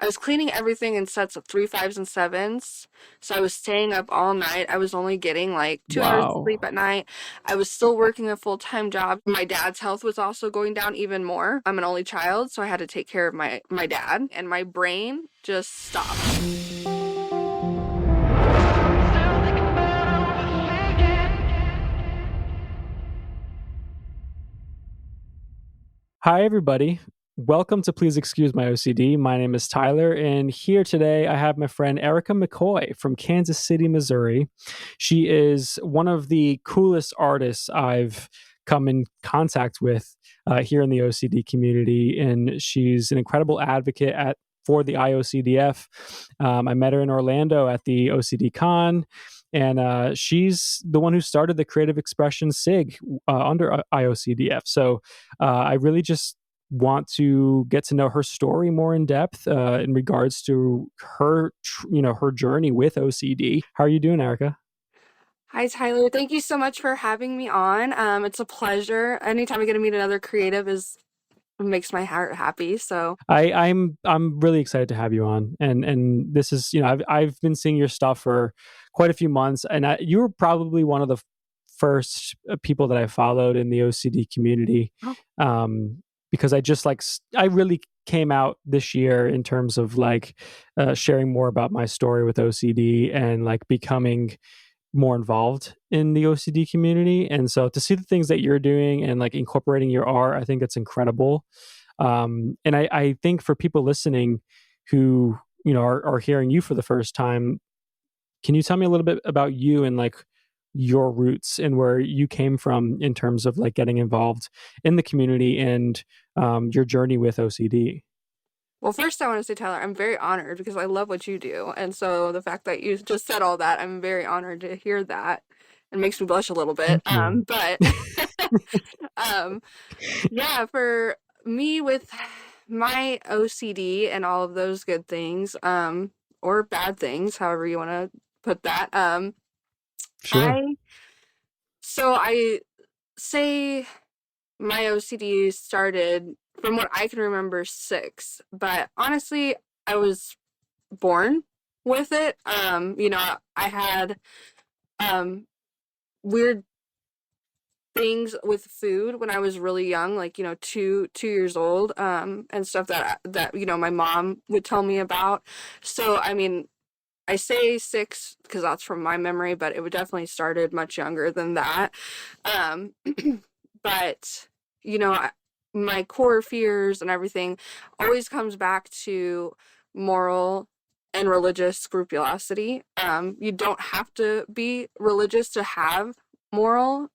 I was cleaning everything in sets of 3, 5s, and 7s. So I was staying up all night. I was only getting like 2 hours of sleep Wow. at night. I was still working a full-time job. My dad's health was also going down even more. I'm an only child, so I had to take care of my dad, and my brain just stopped. Hi, everybody. Welcome to Please Excuse My OCD. My name is Tyler, and here today I have my friend Erika McCoy from Kansas City, Missouri. She is one of the coolest artists I've come in contact with here in the OCD community, and she's an incredible advocate for the IOCDF. I met her in Orlando at the OCD Con. And she's the one who started the Creative Expression SIG under IOCDF. So I really just want to get to know her story more in depth in regards to her, her journey with OCD. How are you doing, Erica? Hi, Tyler. Thank you so much for having me on. It's a pleasure. Anytime I get to meet another creative is makes my heart happy. So, I'm really excited to have you on, and this is I've been seeing your stuff for quite a few months, and you were probably one of the first people that I followed in the OCD community, oh, um, because I just I really came out this year in terms of sharing more about my story with OCD and like becoming more involved in the OCD community. And so to see the things that you're doing and like incorporating your art, I think it's incredible. And I think for people listening who, are hearing you for the first time, can you tell me a little bit about you and like your roots and where you came from in terms of like getting involved in the community and your journey with OCD? well, first I want to say, Tyler, I'm very honored because I love what you do. And so the fact that you just said all that, I'm very honored to hear that. It makes me blush a little bit. Thank you. But um, yeah, for me with my OCD and all of those good things, or bad things, however you want to put that, Sure. I I say my OCD started from what I can remember 6, but honestly, I was born with it. I had um weird things with food when I was really young, like, 2 years old, and stuff that my mom would tell me about. So, I mean, I say 6 because that's from my memory, but it would definitely started much younger than that. Um, but, you know, I- my core fears and everything always comes back to moral and religious scrupulosity. You don't have to be religious to have moral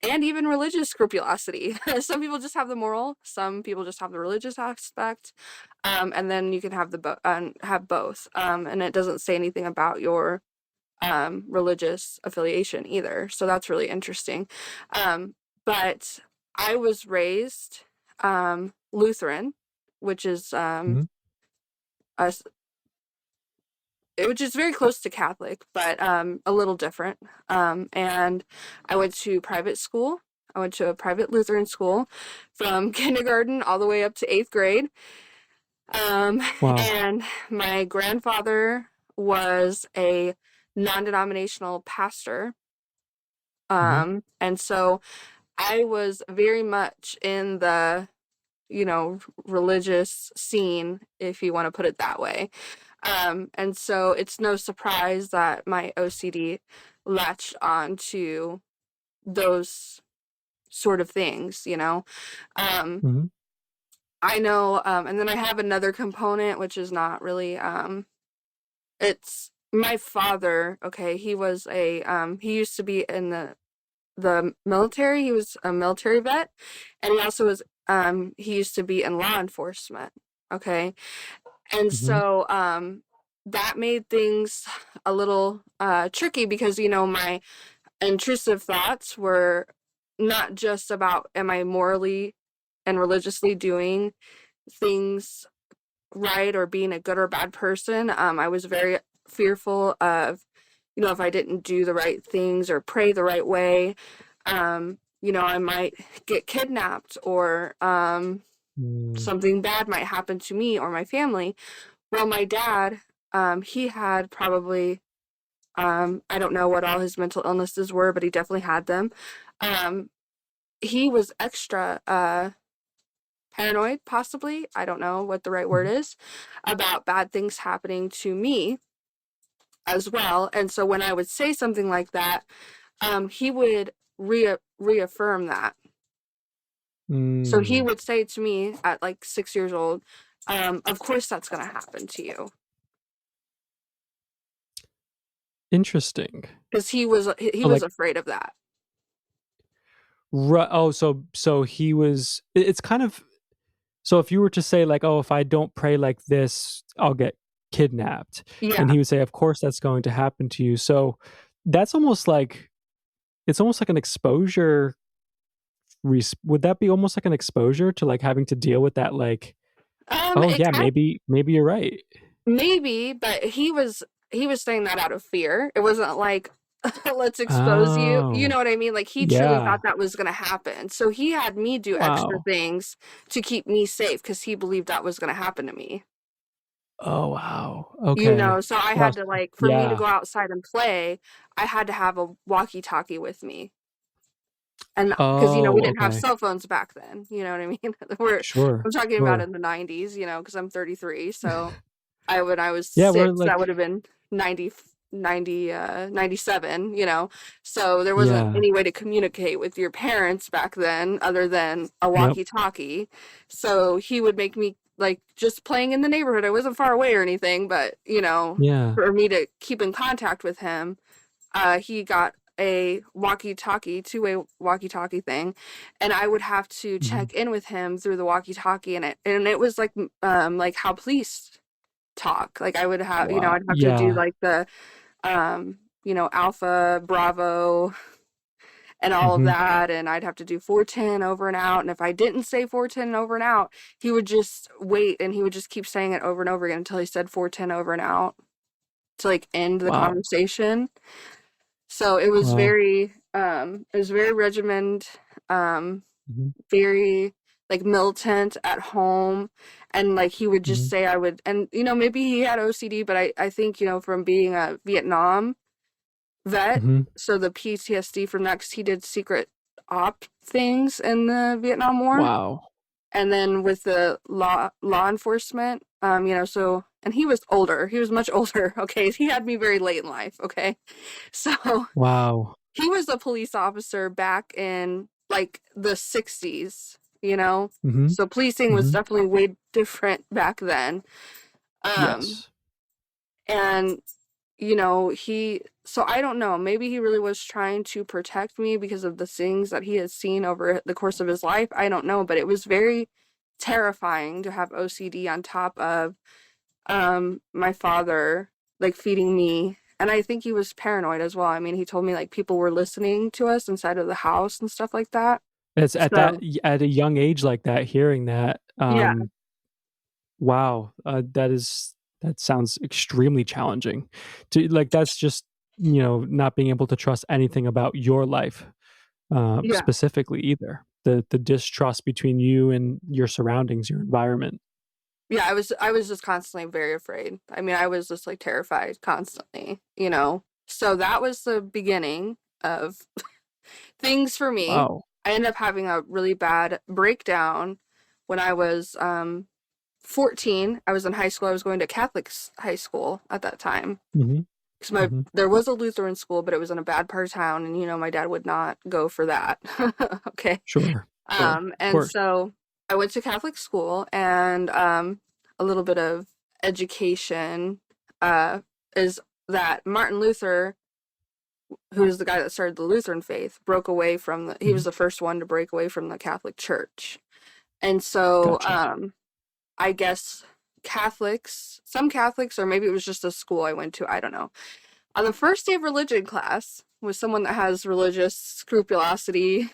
and even religious scrupulosity. Some people just have the moral, some people just have the religious aspect, and then you can have have both. And it doesn't say anything about your religious affiliation either, so that's really interesting. But I was raised Lutheran, which is Mhm. a which is very close to Catholic, but a little different. And I went to private school. I went to a private Lutheran school from kindergarten all the way up to 8th grade. Um, Wow. and my grandfather was a non-denominational pastor. Hmm. And so I was very much in the, religious scene, if you want to put it that way. And so it's no surprise that my OCD latched on to those sort of things. Um, Hmm. I know, and then I have another component, which is not really, it's my father. Okay, he used to be in the military. He was a military vet, and he also he used to be in law enforcement. Okay, and Hmm. so that made things a little tricky because my intrusive thoughts were not just about am I morally and religiously doing things right or being a good or bad person. I was very fearful of if I didn't do the right things or pray the right way, I might get kidnapped or Mm. something bad might happen to me or my family. Well, my dad, he had probably, I don't know what all his mental illnesses were, but he definitely had them. Um, he was extra paranoid, possibly. I don't know what the right word Mhm. is, about bad things happening to me as well. And so when I would say something like that, he would reaffirm that. So he Mm. would say to me at like 6 years old, of course that's going to happen to you. Interesting. Because he So was like, afraid of that. oh, so he was. It's kind of so if you were to say like, oh, if I don't pray like this, I'll get kidnapped, and Yeah. he would say, of course that's going to happen to you. So that's almost like it's almost like an exposure. Would that be almost like an exposure to like having to deal with that? Like, oh It yeah, kind maybe you're right. maybe, but he was saying that out of fear. It wasn't like let's expose you. You know Oh what I mean? Like he truly thought yeah. that was going to happen. So he had me do extra Wow. things to keep me safe because he believed that was going to happen to me. Oh wow. Okay. So I Wow. had to like for me to Yeah. go outside and play, I had to have a walkie-talkie with me. And because we Oh didn't have okay. cell phones back then, you know what I mean? We're Sure. I'm talking about Sure. in the 90s, because I'm 33, so when I was Yeah, we're 6, that would like have been 97, so there wasn't yeah. any way to communicate with your parents back then other than a Yep. walkie-talkie. So he would make me like just playing in the neighborhood. I wasn't far away or anything, but Yeah. for me to keep in contact with him, he got a walkie-talkie, two-way walkie-talkie thing, and I would have to Mhm. check in with him through the walkie-talkie, and it was like how police talk. Like I would have, Wow. I'd have to do Yeah. like the Alpha, Bravo, and all of Mhm. that, and I'd have to do 410 over and out. And if I didn't say 410 over and out, he would just wait and he would just keep saying it over and over again until he said 410 over and out to like end the Wow. conversation. So it was very regimented, Mhm. very like militant at home, and like he would just Mhm. say I would, and maybe he had OCD, but I think from being a Vietnam vet, Mhm. so the PTSD from that, 'cause he did secret op things in the Vietnam War, Wow. and then with the law enforcement, so, and he was older, he was much older. Okay, he had me very late in life. Okay, so Wow. he was a police officer back in like the 60s, you know? Mhm. So policing was Mhm. definitely way different back then. Um, Yes. and so I don't know, maybe he really was trying to protect me because of the things that he has seen over the course of his life. I don't know, but it was very terrifying to have OCD on top of my father like feeding me, and I think he was paranoid as well. I mean, he told me like people were listening to us inside of the house and stuff like that. It's So at a young age like that, hearing that, yeah, wow, that sounds extremely challenging. To like, that's just, not being able to trust anything about your life, yeah, specifically either. The distrust between you and your surroundings, your environment. yeah, I was just constantly very afraid. I mean, I was just like terrified constantly. So that was the beginning of things for me. Wow. I ended up having a really bad breakdown when I was 14. I was in high school. I was going to Catholic high school at that time. Mhm. Because Mhm. there was a Lutheran school, but it was in a bad part of town, and my dad would not go for that. Okay. Sure. Sure. Of And course. so I went to Catholic school, and a little bit of education uh, is that Martin Luther, who was the guy that started the Lutheran faith, broke away from he was Mhm. the first one to break away from the Catholic Church. And so Gotcha. I guess some Catholics, or maybe it was just a school I went to, I don't know. On the first day of religion class, with someone that has religious scrupulosity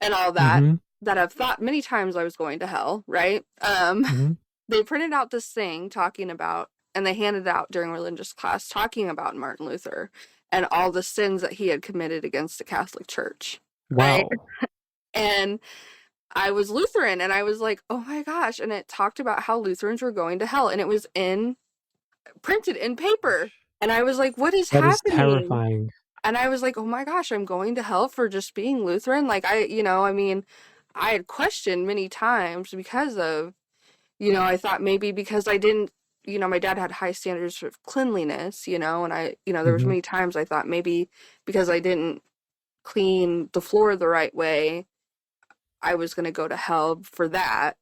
and all that, Mhm. that I've thought many times I was going to hell, right? Mhm. They printed out this thing talking about, and they handed it out during religious class talking about Martin Luther and all the sins that he had committed against the Catholic Church, right? Wow. And I was Lutheran, and I was like, oh my gosh. And it talked about how Lutherans were going to hell, and it was printed in paper. And I was like, what is That is happening? terrifying. And I was like, oh my gosh, I'm going to hell for just being Lutheran. Like, I mean, I had questioned many times because of, I thought maybe because I didn't, my dad had high standards of cleanliness, and there was Hmm. many times I thought maybe because I didn't clean the floor the right way, I was going to go to hell for that,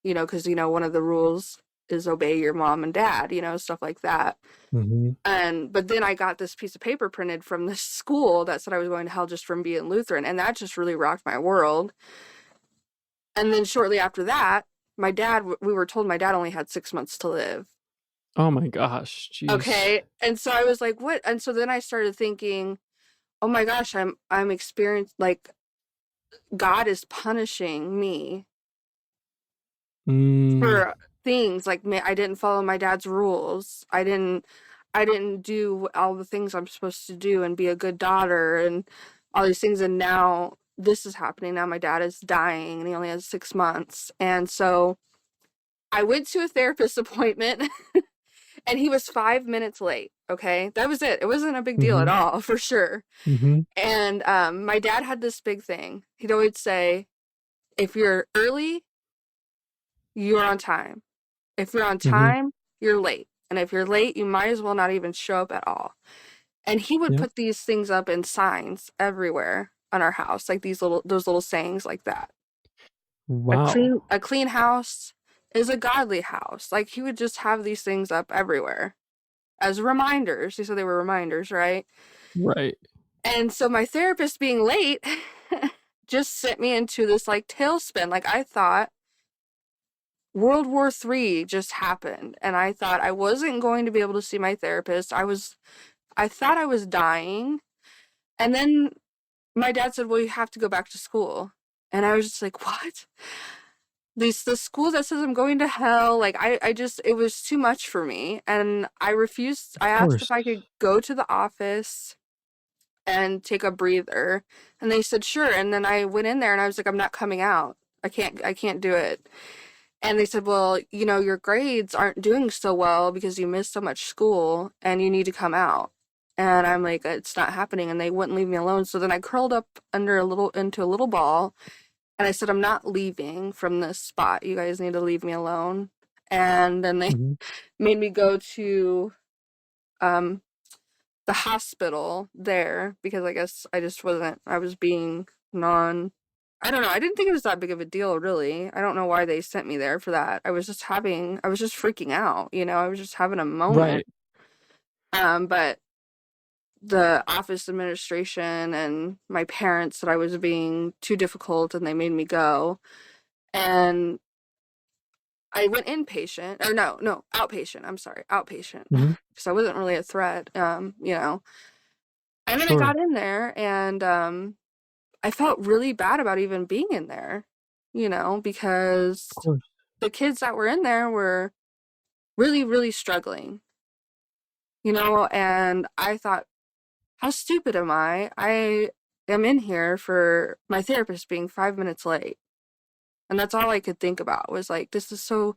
because, one of the rules is obey your mom and dad, stuff like that. Hmm. But then I got this piece of paper printed from this school that said I was going to hell just from being Lutheran, and that just really rocked my world. And then shortly after that, we were told my dad only had 6 months to live. Oh my gosh, jeez. Okay. And so I was like, what? And so then I started thinking, oh my gosh, I'm experienced, like, God is punishing me Mm, for things like I didn't follow my dad's rules. I didn't do all the things I'm supposed to do and be a good daughter and all these things. And now this is happening. Now my dad is dying and he only has 6 months. And so I went to a therapist appointment and he was 5 minutes late. Okay. That was it. It wasn't a big deal at hmm. all, for sure. Hmm. And my dad had this big thing. He'd always say, if you're early, you're on time. If you're on Hmm. time, you're late. And if you're late, you might as well not even show up at all. And he would Yep. put these things up in signs everywhere on our house, like those little sayings like that. A Wow. clean house is a godly house. Like he would just have these things up everywhere as reminders. He said they were reminders, right? Right. And so my therapist being late just sent me into this like tailspin. Like I thought World War III just happened and I thought I wasn't going to be able to see my therapist. I thought I was dying. And then my dad said, well, you have to go back to school. And I was just like, what? The school that says I'm going to hell, like I just it was too much for me. And I refused. Of I asked if course. I could go to the office and take a breather. And they said, sure. And then I went in there and I was like, I'm not coming out. I can't do it. And they said, well, your grades aren't doing so well because you missed so much school and you need to come out. And I'm like, it's not happening. And they wouldn't leave me alone. So then I curled up into a little ball and I said, I'm not leaving from this spot. You guys need to leave me alone. And then they Hmm. made me go to um, the hospital there because I guess I was being I don't know. I didn't think it was that big of a deal, really. I don't know why they sent me there for that. I was just freaking out, I was just having a moment. Right. But the office administration and my parents said I was being too difficult and they made me go. And I went inpatient, or no, outpatient. I'm sorry, outpatient. Hmm. Because I wasn't really a threat, And then I Sure. got in there and I felt really bad about even being in there, Of because course. the kids that were in there were really, really struggling, and I thought, how stupid am I? I am in here for my therapist being 5 minutes late. And that's all I could think about was like, this is so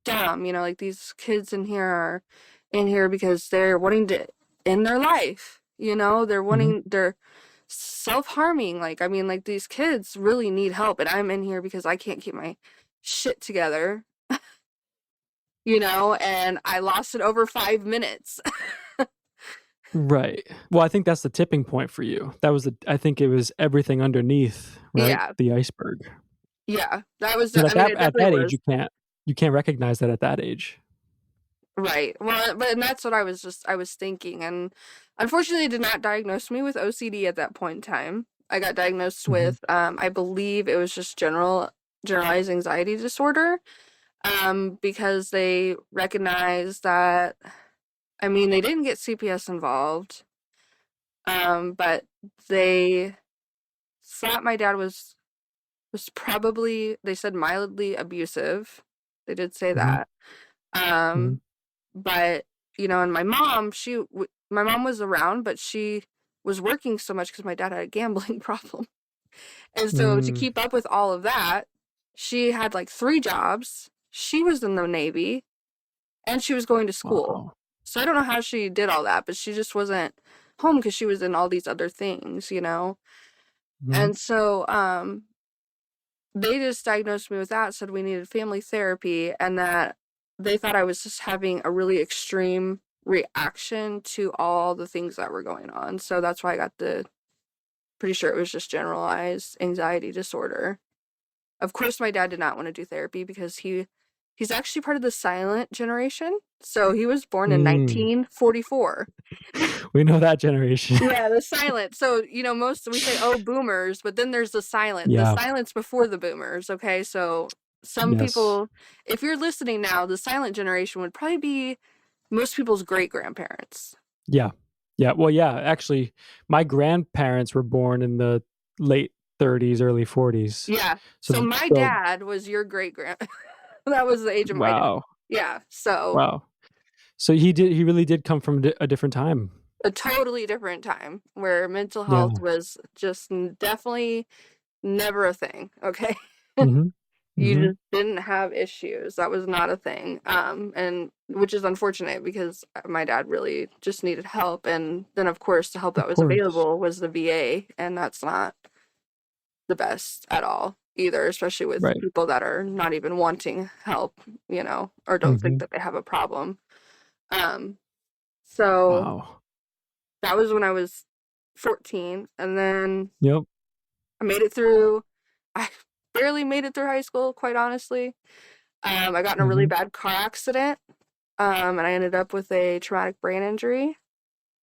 dumb, like these kids in here are in here because they're wanting to end their life, Hmm. they're self-harming. Like, I mean, like these kids really need help, and I'm in here because I can't keep my shit together, and I lost it over 5 minutes. Right. Well, I think that's the tipping point for you. I think it was everything underneath, right? Yeah, The iceberg. yeah, Because I mean, it at definitely that age, was. you can't recognize that at that age. Right. Well, but and that's what I was thinking. And unfortunately, they did not diagnose me with OCD at that point in time. I got diagnosed Hmm. with, I believe it was just generalized anxiety disorder, because they recognized that, I mean, they didn't get CPS involved, but they thought my dad was probably, they said mildly abusive. They did say Hmm. that. Hmm. Um, but and my mom was around, but she was working so much because my dad had a gambling problem, and so to Mm, keep up with all of that, She had like 3 jobs. She was in the Navy and she was going to school. Wow. So I don't know how she did all that, but she just wasn't home because she was in all these other things, you know? Mhm. And so they just diagnosed me with that, said we needed family therapy, and that they thought I was just having a really extreme reaction to all the things that were going on. So that's why I got pretty sure it was just generalized anxiety disorder. Of course, my dad did not want to do therapy because he's actually part of the silent generation. So he was born in Mm. 1944. We know that generation. Yeah, the silent. So, most we say, oh, boomers, but then there's the silent. The Yeah. silence before the boomers, okay? So some Yes. people, if you're listening now, the silent generation would probably be most people's great grandparents. Yeah. Yeah. Well, yeah, actually, my grandparents were born in the late 30s, early 40s. Yeah. So So, my so dad was your great grand. That was the age of my dad. wow. Yeah. So Wow. So he really did come from a different time. a totally different time where mental Yeah. health was just definitely never a thing. Okay. Mhm. You Mhm. just didn't have issues. That was not a thing. And which is unfortunate because my dad really just needed help. And then, of course, the help that Of was course. available was the VA. And that's not the best at all either, especially with Right. people that are not even wanting help, or don't think Mhm. that they have a problem. Um, so Wow. that was when I was 14. And then Yep. I made it through. I barely made it through high school, quite honestly. I got in a really Mhm. bad car accident, and I ended up with a traumatic brain injury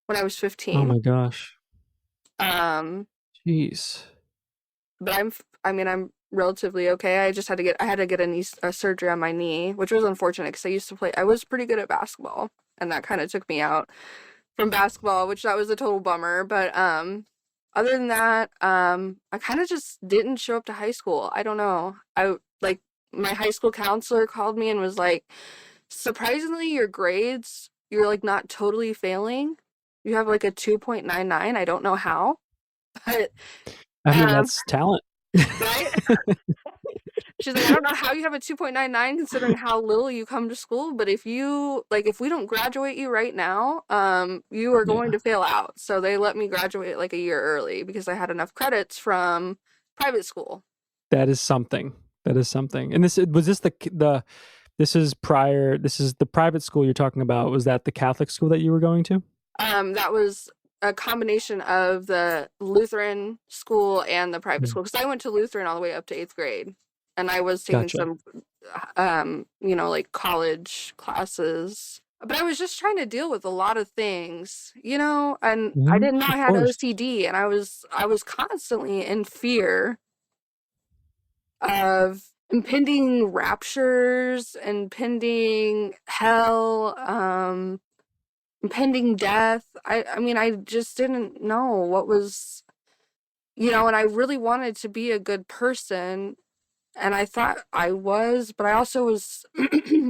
when I was Oh 15. my gosh. Um, Jeez. but I'm relatively okay. I had to get a surgery on my knee, which was unfortunate because I was pretty good at basketball, and that kind of took me out from basketball, which that was a total bummer. But other than that, I kind of just didn't show up to high school. I don't know. I like my high school counselor called me and was like, surprisingly, your grades, you're like not totally failing. You have like a 2.99. I don't know how, but I mean, um, that's talent. right? She's like, I don't know how you have a 2.99 considering how little you come to school, but if we don't graduate you right now, you are going Yeah. to fail out. So they let me graduate like a year early because I had enough credits from private school. That is something. That is something. And was this the this is the private school you're talking about. Was that the Catholic school that you were going to? That was a combination of the Lutheran school and the private Mm. school because I went to Lutheran all the way up to 8th grade, and I was taking Gotcha. some, like college classes. But I was just trying to deal with a lot of things, and I Mhm. didn't know I Of had course. OCD, and I was constantly in fear of impending raptures, impending hell, impending death. I mean, I just didn't know what was, and I really wanted to be a good person, and I thought I was, but I also was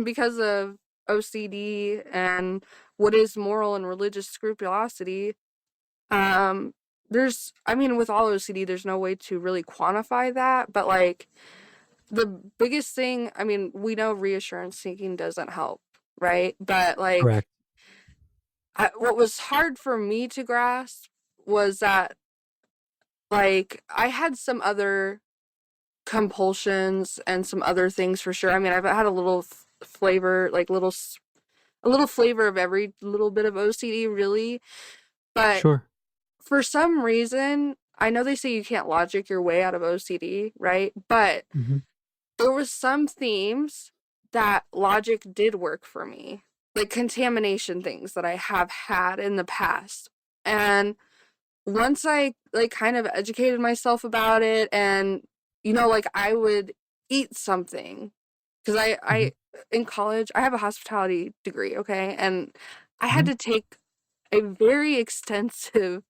because of OCD and what is moral and religious scrupulosity. I mean, with all OCD, there's no way to really quantify that, but like the biggest thing, I mean, we know reassurance seeking doesn't help, right? But like, Correct. what was hard for me to grasp was that, like, I had some other compulsions and some other things for sure. I mean, I've had a little flavor, like a little flavor of every little bit of OCD, really. But Sure. for some reason, I know they say you can't logic your way out of OCD, right? But Mhm. there was some themes that logic did work for me, like contamination things that I have had in the past. And once I like kind of educated myself about it, and like I would eat something because I Mhm. in college I have a hospitality degree, okay, and I had Mhm. to take a very extensive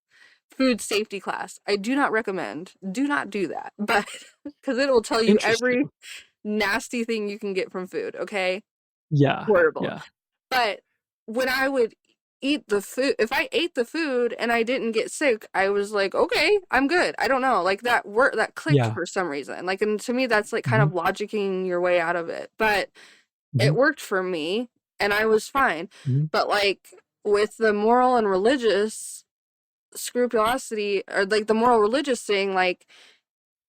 food safety class. I do not recommend. Do not do that, but because it will tell you every Interesting. nasty thing you can get from food, okay? Yeah. Horrible. Yeah. But when I would eat the food, if I ate the food and I didn't get sick, I was like, okay, I'm good. I don't know. Like that clicked Yeah. for some reason. Like, and to me, that's like kind Hmm. of logicking your way out of it. But Hmm. it worked for me and I was fine. Hmm. But like with the moral and religious scrupulosity, or like the moral religious thing, like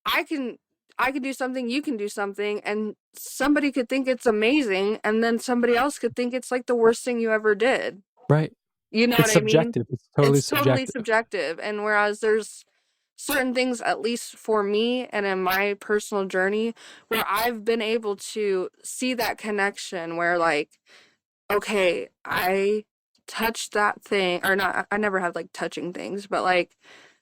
I can I can do something, you can do something, and somebody could think it's amazing, and then somebody else could think it's like the worst thing you ever did. Right. You know what It's I mean? subjective. It's totally It's totally subjective. subjective. And whereas there's certain things, at least for me and in my personal journey, where I've been able to see that connection where, like, okay, I touched that thing, or not, I never had like touching things, but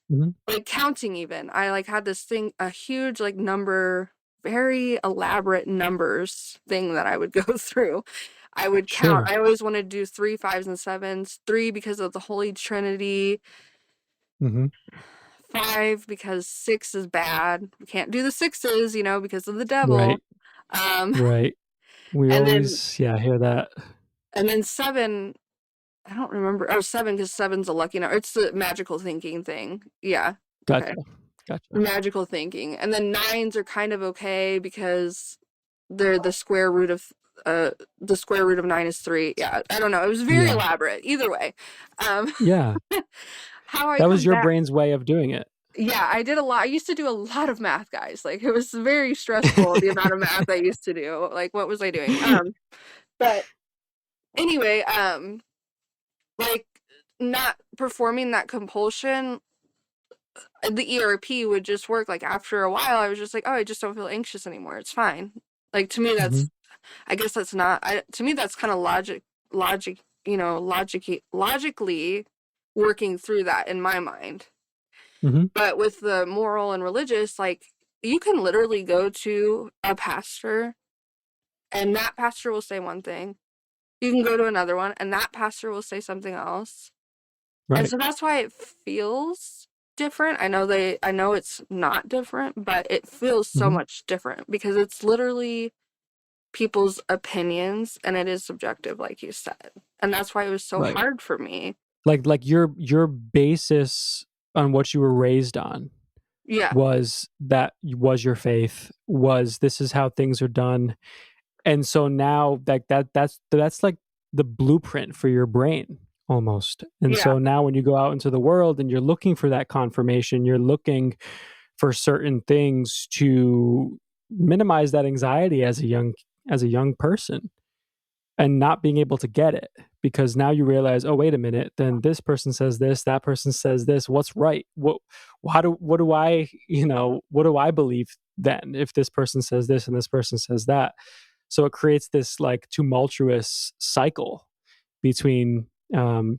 Hmm. like counting even. I like had this thing, a huge like number, very elaborate numbers thing that I would go through. I would count. Sure. I always wanted to do three, fives, and sevens. Three because of the Holy Trinity. Hmm. Five because six is bad. We can't do the sixes, because of the devil. Right. Um, Right. We and then always, yeah, hear that. seven. I don't remember. Oh, seven because seven's a lucky number. It's the magical thinking thing. Yeah. Okay. Gotcha. Gotcha. Magical thinking. And then nines are kind of okay because they're the square root of nine is three. Yeah, I don't know. It was very Yeah. elaborate. Either way. Um Yeah. how I That was come your back. brain's way of doing it. Yeah, I did a lot. I used to do a lot of math, guys. Like it was very stressful the amount of math I used to do. Like what was I doing? But anyway, like not performing that compulsion, the ERP would just work. Like after a while, I was just like, oh, I just don't feel anxious anymore. It's fine. Like to me, Hmm. I guess that's not. To me, that's kind of logically working through that in my mind. Hmm. But with the moral and religious, like you can literally go to a pastor, and that pastor will say one thing. You can go to another one, and that pastor will say something else. And Right. so that's why it feels different. I know it's not different, but it feels so Hmm. much different because it's literally people's opinions and it is subjective, like you said. And that's why it was so Right. hard for me. Like your basis on what you were raised on Yeah. was your faith, was this is how things are done. And so now that's like the blueprint for your brain almost. And Yeah. so now when you go out into the world and you're looking for that confirmation, you're looking for certain things to minimize that anxiety as a young person, and not being able to get it, because now you realize, oh wait a minute, then this person says this, that person says this, what's right, what do I, what do I believe then if this person says this and this person says that? So it creates this like tumultuous cycle between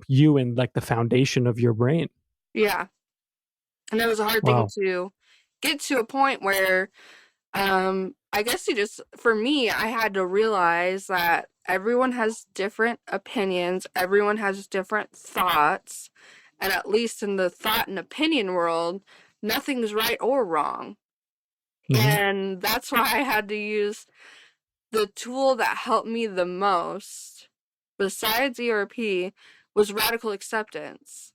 you and like the foundation of your brain. Yeah. And it was a hard thing Wow. to get to a point where I guess for me, I had to realize that everyone has different opinions, everyone has different thoughts, and at least in the thought and opinion world, nothing's right or wrong. Hmm. And that's why I had to use the tool that helped me the most, besides ERP, was radical acceptance.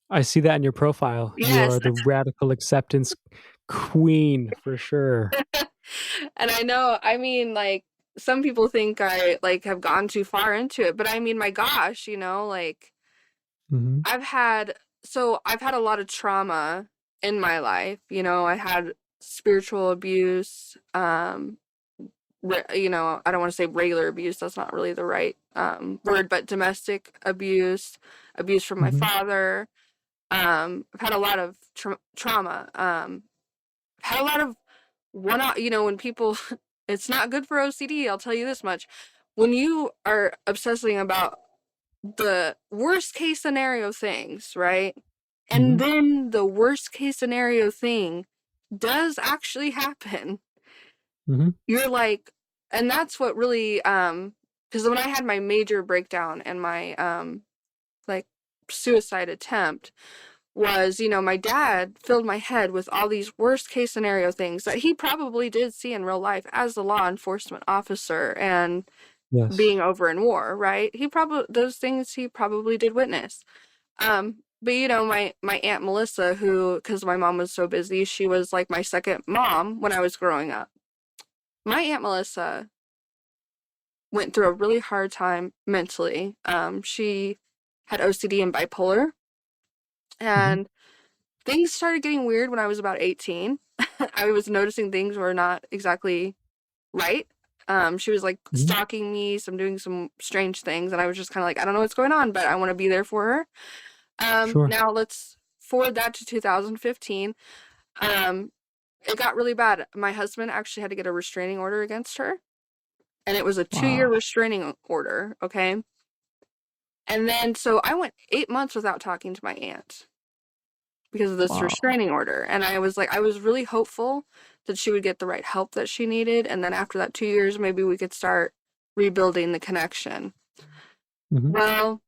I see that in your profile. You Yes. are the radical acceptance queen for sure. And I know, I mean, like, some people think I like have gone too far into it, but I mean, my gosh, like Hmm. I've had I've had a lot of trauma in my life. I had spiritual abuse, I don't want to say regular abuse, that's not really the right word, but domestic abuse, abuse from my Hmm. father. I've had a lot of trauma. Had a lot of when people, it's not good for OCD, I'll tell you this much. When you are obsessing about the worst case scenario things, right? And Hmm. then the worst case scenario thing does actually happen. Hmm. You're like, and that's what really, because when I had my major breakdown and my, like, suicide attempt, was, my dad filled my head with all these worst case scenario things that he probably did see in real life as a law enforcement officer. And Yes. being over in war, right? Those things he probably did witness. But you know, my Aunt Melissa, who, because my mom was so busy, she was like my second mom when I was growing up. My Aunt Melissa went through a really hard time mentally. She had OCD and bipolar, Hmm. and things started getting weird when I was about 18. I was noticing things were not exactly right. She was like Hmm. stalking me, doing some strange things, and I was just kind of like, I don't know what's going on, but I want to be there for her. Sure. Now let's forward that to 2015. Um, it got really bad. My husband actually had to get a restraining order against her, and it was a 2-year Wow. restraining order, okay? And then so I went 8 months without talking to my aunt because of this Wow. restraining order. And I was really hopeful that she would get the right help that she needed. And then after that 2 years, maybe we could start rebuilding the connection. Hmm. Well,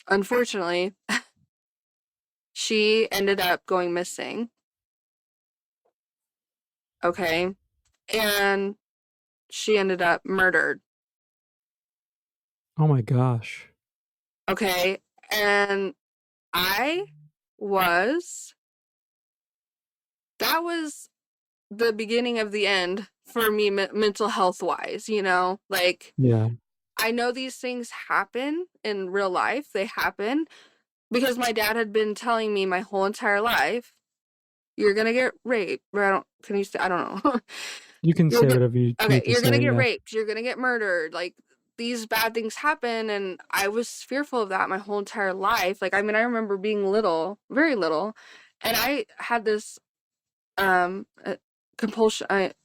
unfortunately, she ended up going missing. Okay. And she ended up murdered. Oh my gosh. Okay. And I was, that was the beginning of the end for me mental health wise, you know? Like, Yeah. I know these things happen in real life. They happen because my dad had been telling me my whole entire life, you're gonna get raped. Or can you say, I don't know. You can You'll say get, whatever you okay, need to you're gonna say. get Yeah. raped. You're gonna get murdered. Like, these bad things happen. And I was fearful of that my whole entire life. Like, I mean, I remember being little, very little, and I had this uh,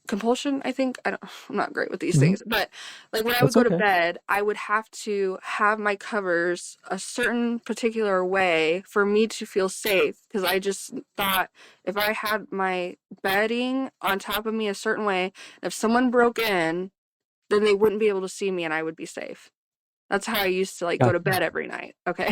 compulsion, I think. I'm not great with these Hmm. things, but like when I would That's go to okay. bed, I would have to have my covers a certain particular way for me to feel safe, because I just thought if I had my bedding on top of me a certain way, if someone broke in, then they wouldn't be able to see me and I would be safe. That's how I used to like go to Gotcha. bed every night. Okay.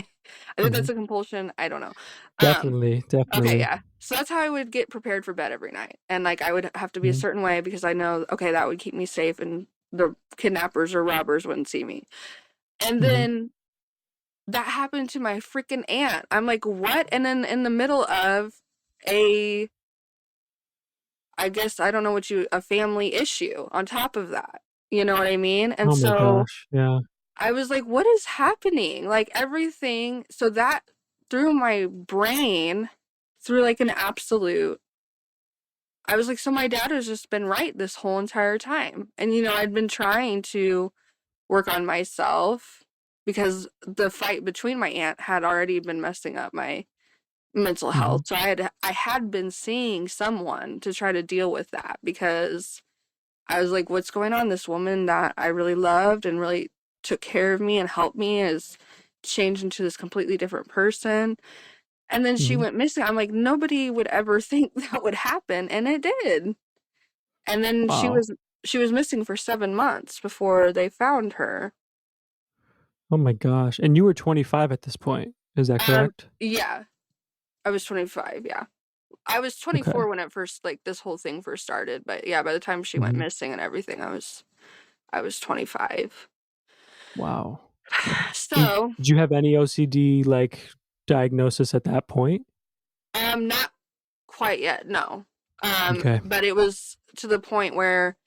I think Hmm. that's a compulsion. I don't know. Um, Definitely. Okay, Definitely. yeah. So that's how I would get prepared for bed every night. And like I would have to be a Hmm. certain way because I know, okay, that would keep me safe and the kidnappers or robbers wouldn't see me. And Hmm. then that happened to my freaking aunt. I'm like, what? And then in the middle of a, I guess, I don't know a family issue on top of that. You know what I mean? And Oh my so gosh. Yeah. I was like, what is happening? Like everything. So that through my brain, through like an absolute, I was like, so my dad has just been right this whole entire time. And, you know, I'd been trying to work on myself because the fight between my aunt had already been messing up my mental Hmm. health. So I had been seeing someone to try to deal with that because I was like, what's going on? This woman that I really loved and really took care of me and helped me is changed into this completely different person. And then she Hmm. went missing. I'm like, nobody would ever think that would happen, and it did. And then Wow. she was missing for 7 months before they found her. Oh my gosh. And you were 25 at this point. Is that correct? Yeah, I was 25, yeah. I was Okay. 24 when it first, like, this whole thing first started, but yeah, by the time she went Hmm. missing and everything, I was 25. Wow. And So, did you have any OCD like diagnosis at that point? not quite yet, no. Okay. But it was to the point where,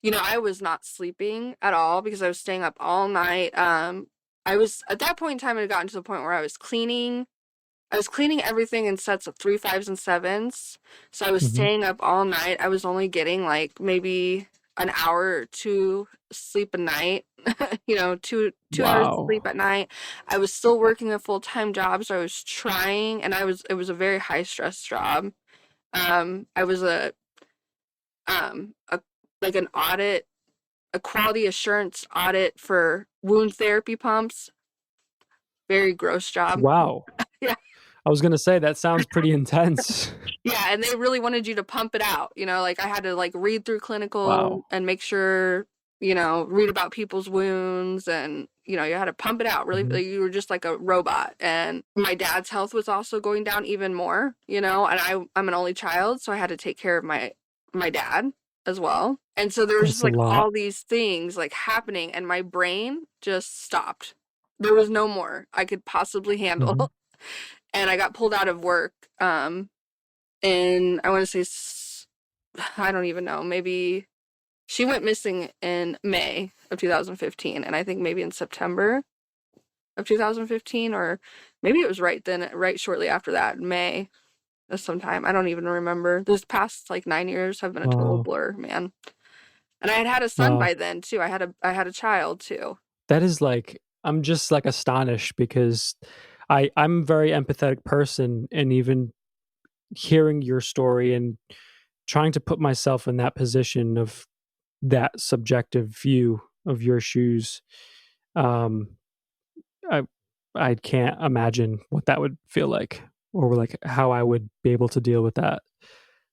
you know, I was not sleeping at all because I was staying up all night. I was at that point in time, it had gotten to the point where I was cleaning everything in sets of three, fives, and sevens. So I was Hmm. staying up all night. I was only getting like maybe an hour or two sleep a night. You know, two hours of sleep Wow. at night. I was still working a full-time job, so I was trying, and it was a very high stress job. I was a like an audit, a quality assurance audit for wound therapy pumps. Very gross job. Wow. Yeah. I was gonna say that sounds pretty intense. Yeah, and they really wanted you to pump it out, you know, like I had to like read through clinical Wow. and make sure, you know, read about people's wounds, and you know, you had to pump it out really, Hmm. like, you were just like a robot. And my dad's health was also going down even more, you know, and I'm an only child, so I had to take care of my dad. as well. And so there was That's just a like lot. all these things like happening, and my brain just stopped. There was no more I could possibly handle. Hmm. And I got pulled out of work in, I want to say, I don't even know, maybe she went missing in May of 2015, and I think maybe in September of 2015, or maybe it was right then, right shortly after that, May of sometime. I don't even remember. This past like 9 years have been a total Wow. blur, man. And I had a son Wow. by then too. I had a child too. That is like, I'm just like astonished because I'm a very empathetic person, and even hearing your story and trying to put myself in that position of that subjective view of your shoes, um, I I can't imagine what that would feel like, or like how I would be able to deal with that.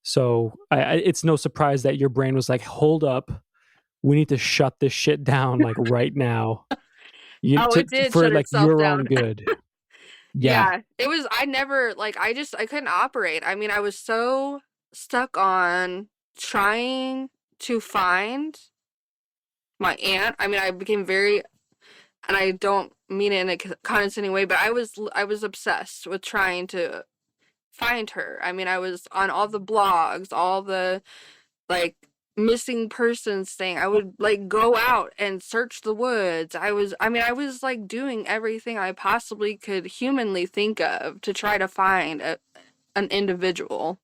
So it's no surprise that your brain was like, "Hold up, we need to shut this shit down like right now." You Oh, it did for shut like itself your down. own good. Yeah. Yeah, it was, I never, like, I couldn't operate. I mean, I was so stuck on trying to find my aunt. I mean, I became very, and I don't mean it in a condescending way, but I was obsessed with trying to find her. I mean, I was on all the blogs, all the like missing persons thing. I would like go out and search the woods. I was like doing everything I possibly could humanly think of to try to find an individual,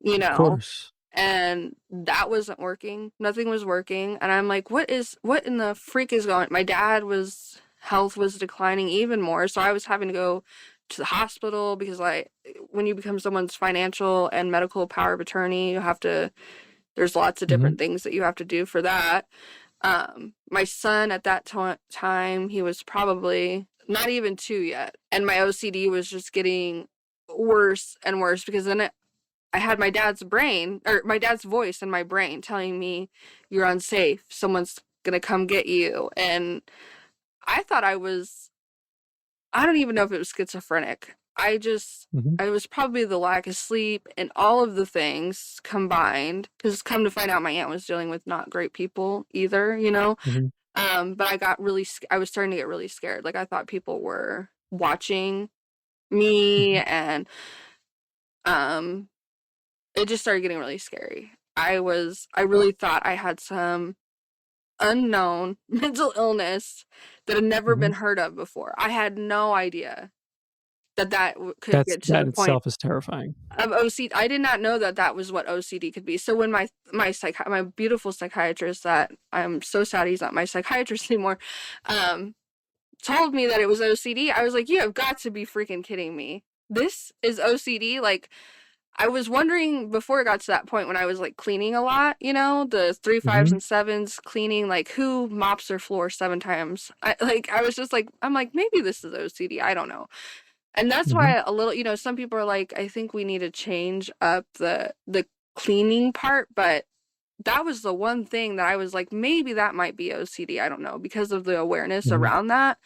you Of know. course. And that wasn't working. Nothing was working. And I'm like, what in the freak is going? My dad was health was declining even more, so I was having to go to the hospital because like when you become someone's financial and medical power of attorney, you have to there's lots of Mhm. different things that you have to do for that. My son at that time, he was probably not even 2 yet, and my OCD was just getting worse and worse because then I had my dad's brain or my dad's voice in my brain telling me you're unsafe. Someone's gonna come get you, and I thought I don't even know if it was schizophrenic. Mhm. I was probably the lack of sleep and all of the things combined. Because come to find out, my aunt was dealing with not great people either, you know? Mhm. But I was starting to get really scared. Like, I thought people were watching me, Mhm. and um, it just started getting really scary. I really thought I had some unknown mental illness that had never Mhm. been heard of before. I had no idea that could That's get to that the in point itself is terrifying. of OCD. I did not know that that was what OCD could be. So when my beautiful psychiatrist, that I'm so sad he's not my psychiatrist anymore, um, told me that it was OCD, I was like, you have got to be freaking kidding me. This is OCD? Like, I was wondering before it got to that point when I was like cleaning a lot, you know, the three, fives, Mhm. and sevens cleaning, like who mops their floor 7 times? I was just like, I'm like, maybe this is OCD. I don't know. And that's Mhm. why a little, some people are like, I think we need to change up the cleaning part, but that was the one thing that I was like, maybe that might be OCD. I don't know, because of the awareness Mhm. around that.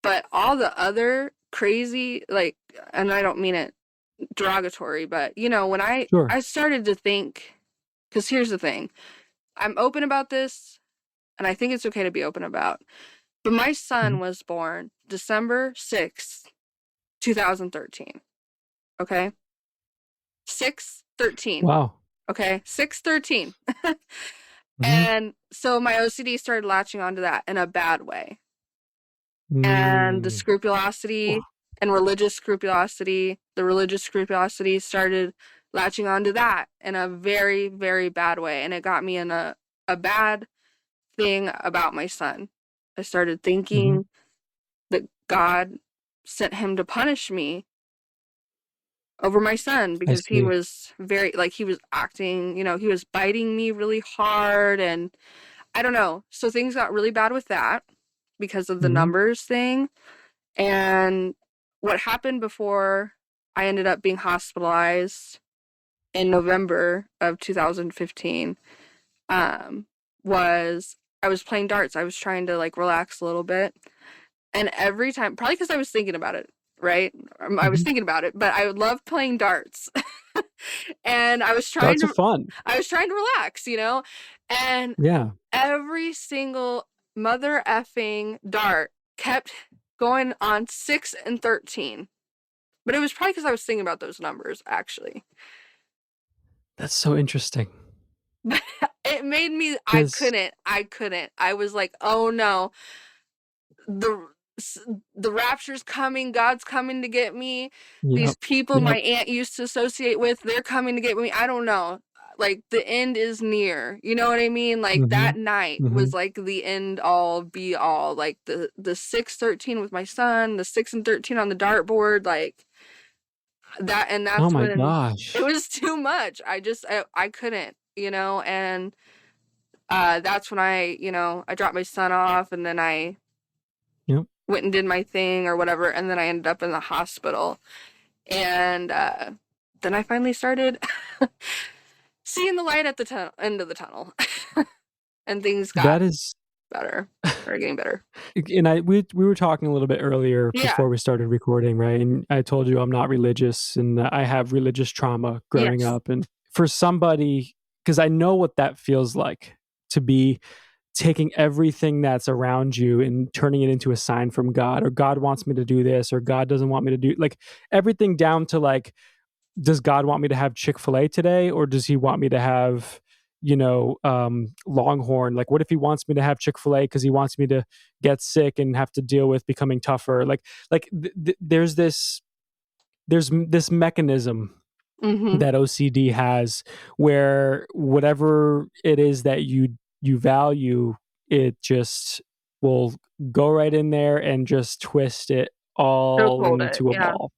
But all the other crazy, like, and I don't mean it derogatory, but when I Sure. started to think, because here's the thing, I'm open about this, and I think it's okay to be open about. But my Mhm. son was born December 6th, 2013. Okay, 6/13. Wow. Okay, 6/13. Mhm. And so my OCD started latching onto that in a bad way. And the Mm. scrupulosity and the religious scrupulosity started latching onto that in a very, very bad way. And it got me in a bad thing about my son. I started Mhm. thinking that God sent him to punish me over my son I because he see. was very, like, he was acting, he was biting me really hard, and I don't know. So things got really bad with that because of the Mhm. numbers thing. And what happened before I ended up being hospitalized in November of 2015 was I was playing darts. I was trying to like relax a little bit. And every time, probably because I was thinking about it, right? I was Mhm. thinking about it, but I would love playing darts. And Darts are fun. I was trying to relax, and Yeah. every single mother effing dart kept going on 6 and 13. But it was probably because I was thinking about those numbers, actually. That's so interesting. But it made me, Because, I couldn't. I was like, oh no, the the rapture's coming, God's coming to get me. These yep, people my yep. aunt used to associate with, they're coming to get me. I don't know. Like the end is near. You know what I mean? Like Mm-hmm. that night Mm-hmm. was like the end all be all. Like the 6-13 with my son, the 6 and 13 on the dartboard, like that, and Oh that's my when it gosh. was too much. I couldn't, and that's when I dropped my son off, and then I Yep. went and did my thing or whatever, and then I ended up in the hospital. And then I finally started seeing the light at the end of the tunnel. And things got That is, better, or getting better. and we were talking a little bit earlier Yeah. before we started recording, right? And I told you I'm not religious, and I have religious trauma growing Yes. up. And for somebody, because I know what that feels like to be taking everything that's around you and turning it into a sign from God, or God wants me to do this, or God doesn't want me to do, like, everything down to, like, does God want me to have Chick-fil-A today, or does he want me to have, Longhorn? Like, what if he wants me to have Chick-fil-A because he wants me to get sick and have to deal with becoming tougher? There's this mechanism Mm-hmm. that OCD has, where whatever it is that you value, it just will go right in there and just twist it all Chokehold it. into a Yeah. ball.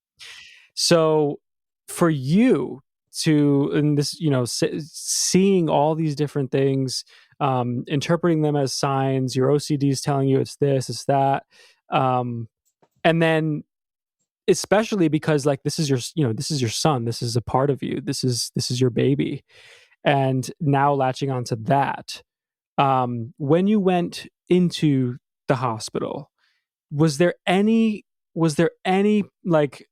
So for you to, and this, seeing all these different things, interpreting them as signs, your OCD is telling you it's this, it's that, and then especially because, like, this is your son, this is a part of you, this is your baby, and now latching onto that, when you went into the hospital, was there any like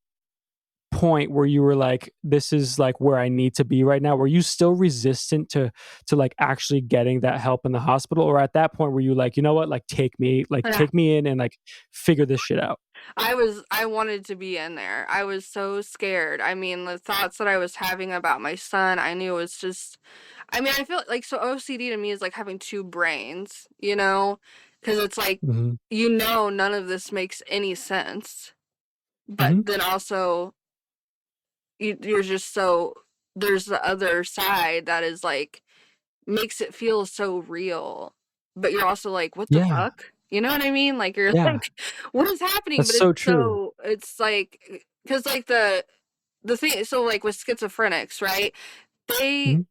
point where you were like, this is like where I need to be right now? Were you still resistant to like actually getting that help in the hospital, or at that point were you like, you know what, like, Yeah. take me in and like figure this shit out? I wanted to be in there. I was so scared. I mean, the thoughts that I was having about my son, I knew was just, I mean, I feel like, so OCD to me is like having two brains, because it's like, Mhm. none of this makes any sense. But Mhm. then also, you're just so, there's the other side that is like, makes it feel so real. But you're also like, what the Yeah. fuck? You know what I mean? Like, you're Yeah. like, what is happening? That's But so true. it's like, because like the thing, so like with schizophrenics, right? They, Mhm.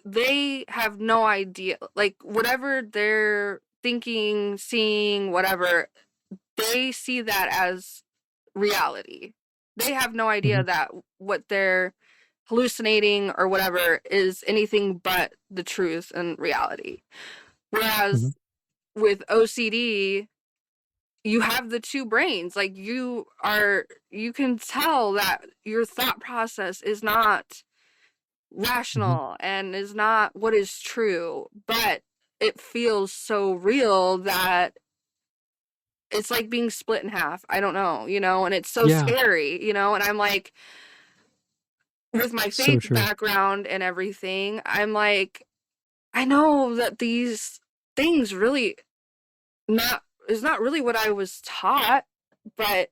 they have no idea, like, whatever they're thinking, seeing, whatever, they see that as reality. They have no idea Mhm. that what they're hallucinating or whatever is anything but the truth and reality. Mhm. Whereas with OCD, you have the two brains. Like, you can tell that your thought process is not Mhm. rational and is not what is true, but it feels so real that it's like being split in half. I don't know, and it's so Yeah. scary, and I'm like, with my So faith true. background and everything, I'm like, I know that these things really not is not really what I was taught, but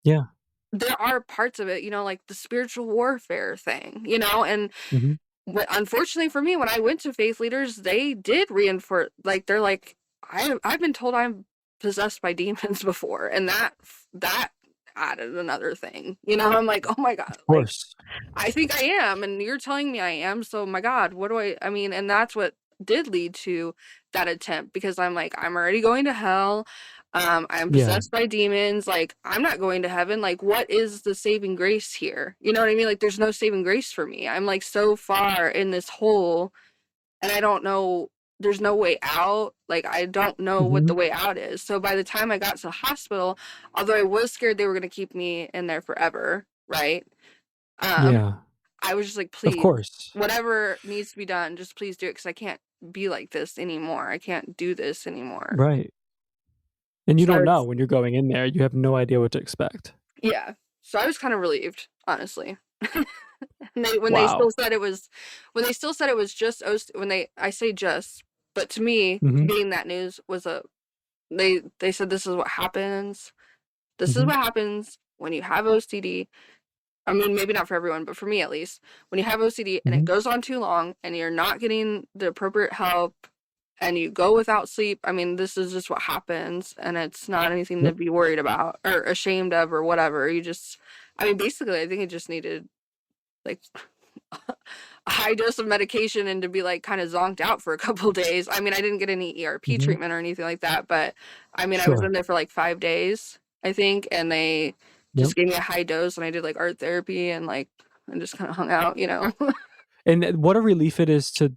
Yeah. there are parts of it, like the spiritual warfare thing, and Mhm. unfortunately for me, when I went to faith leaders, they did reinforce, like, they're like, I've been told I'm possessed by demons before, and that added another thing. I'm like, oh my God, Of like, course. I think I am, and you're telling me I am, so my God, what do I mean, and that's what did lead to that attempt, because I'm like, I'm already going to hell. I'm Yeah. possessed by demons. Like, I'm not going to heaven. Like, what is the saving grace here? You know what I mean? Like, there's no saving grace for me. I'm like so far in this hole, and I don't know, there's no way out. Like, I don't know what the Mhm. way out is. So by the time I got to the hospital, although I was scared they were going to keep me in there forever, right? Um, Yeah. I was just like, Of please, course. whatever needs to be done, just please do it because I can't be like this anymore. I can't do this anymore. Right. And you So I don't know was, when you're going in there. You have no idea what to expect. yeah. So I was kind of relieved, honestly. And when they Wow. still said it was, just when I say just, but to me, Hmm. getting that news was they said this is what happens. This is Hmm. what happens when you have OCD. I mean, maybe not for everyone, but for me at least, when you have OCD and it Hmm. goes on too long and you're not getting the appropriate help and you go without sleep, I mean, this is just what happens and it's not anything to Yep. be worried about or ashamed of or whatever. I mean, basically, I think it just needed like a high dose of medication and to be like kind of zonked out for a couple days. I mean, I didn't get any ERP Hmm. treatment or anything like that, but I mean, I was in Sure. there for like 5 days, I think, and they Yep. just gave me a high dose and I did like art therapy and like and just kind of hung out, you know. And what a relief it is to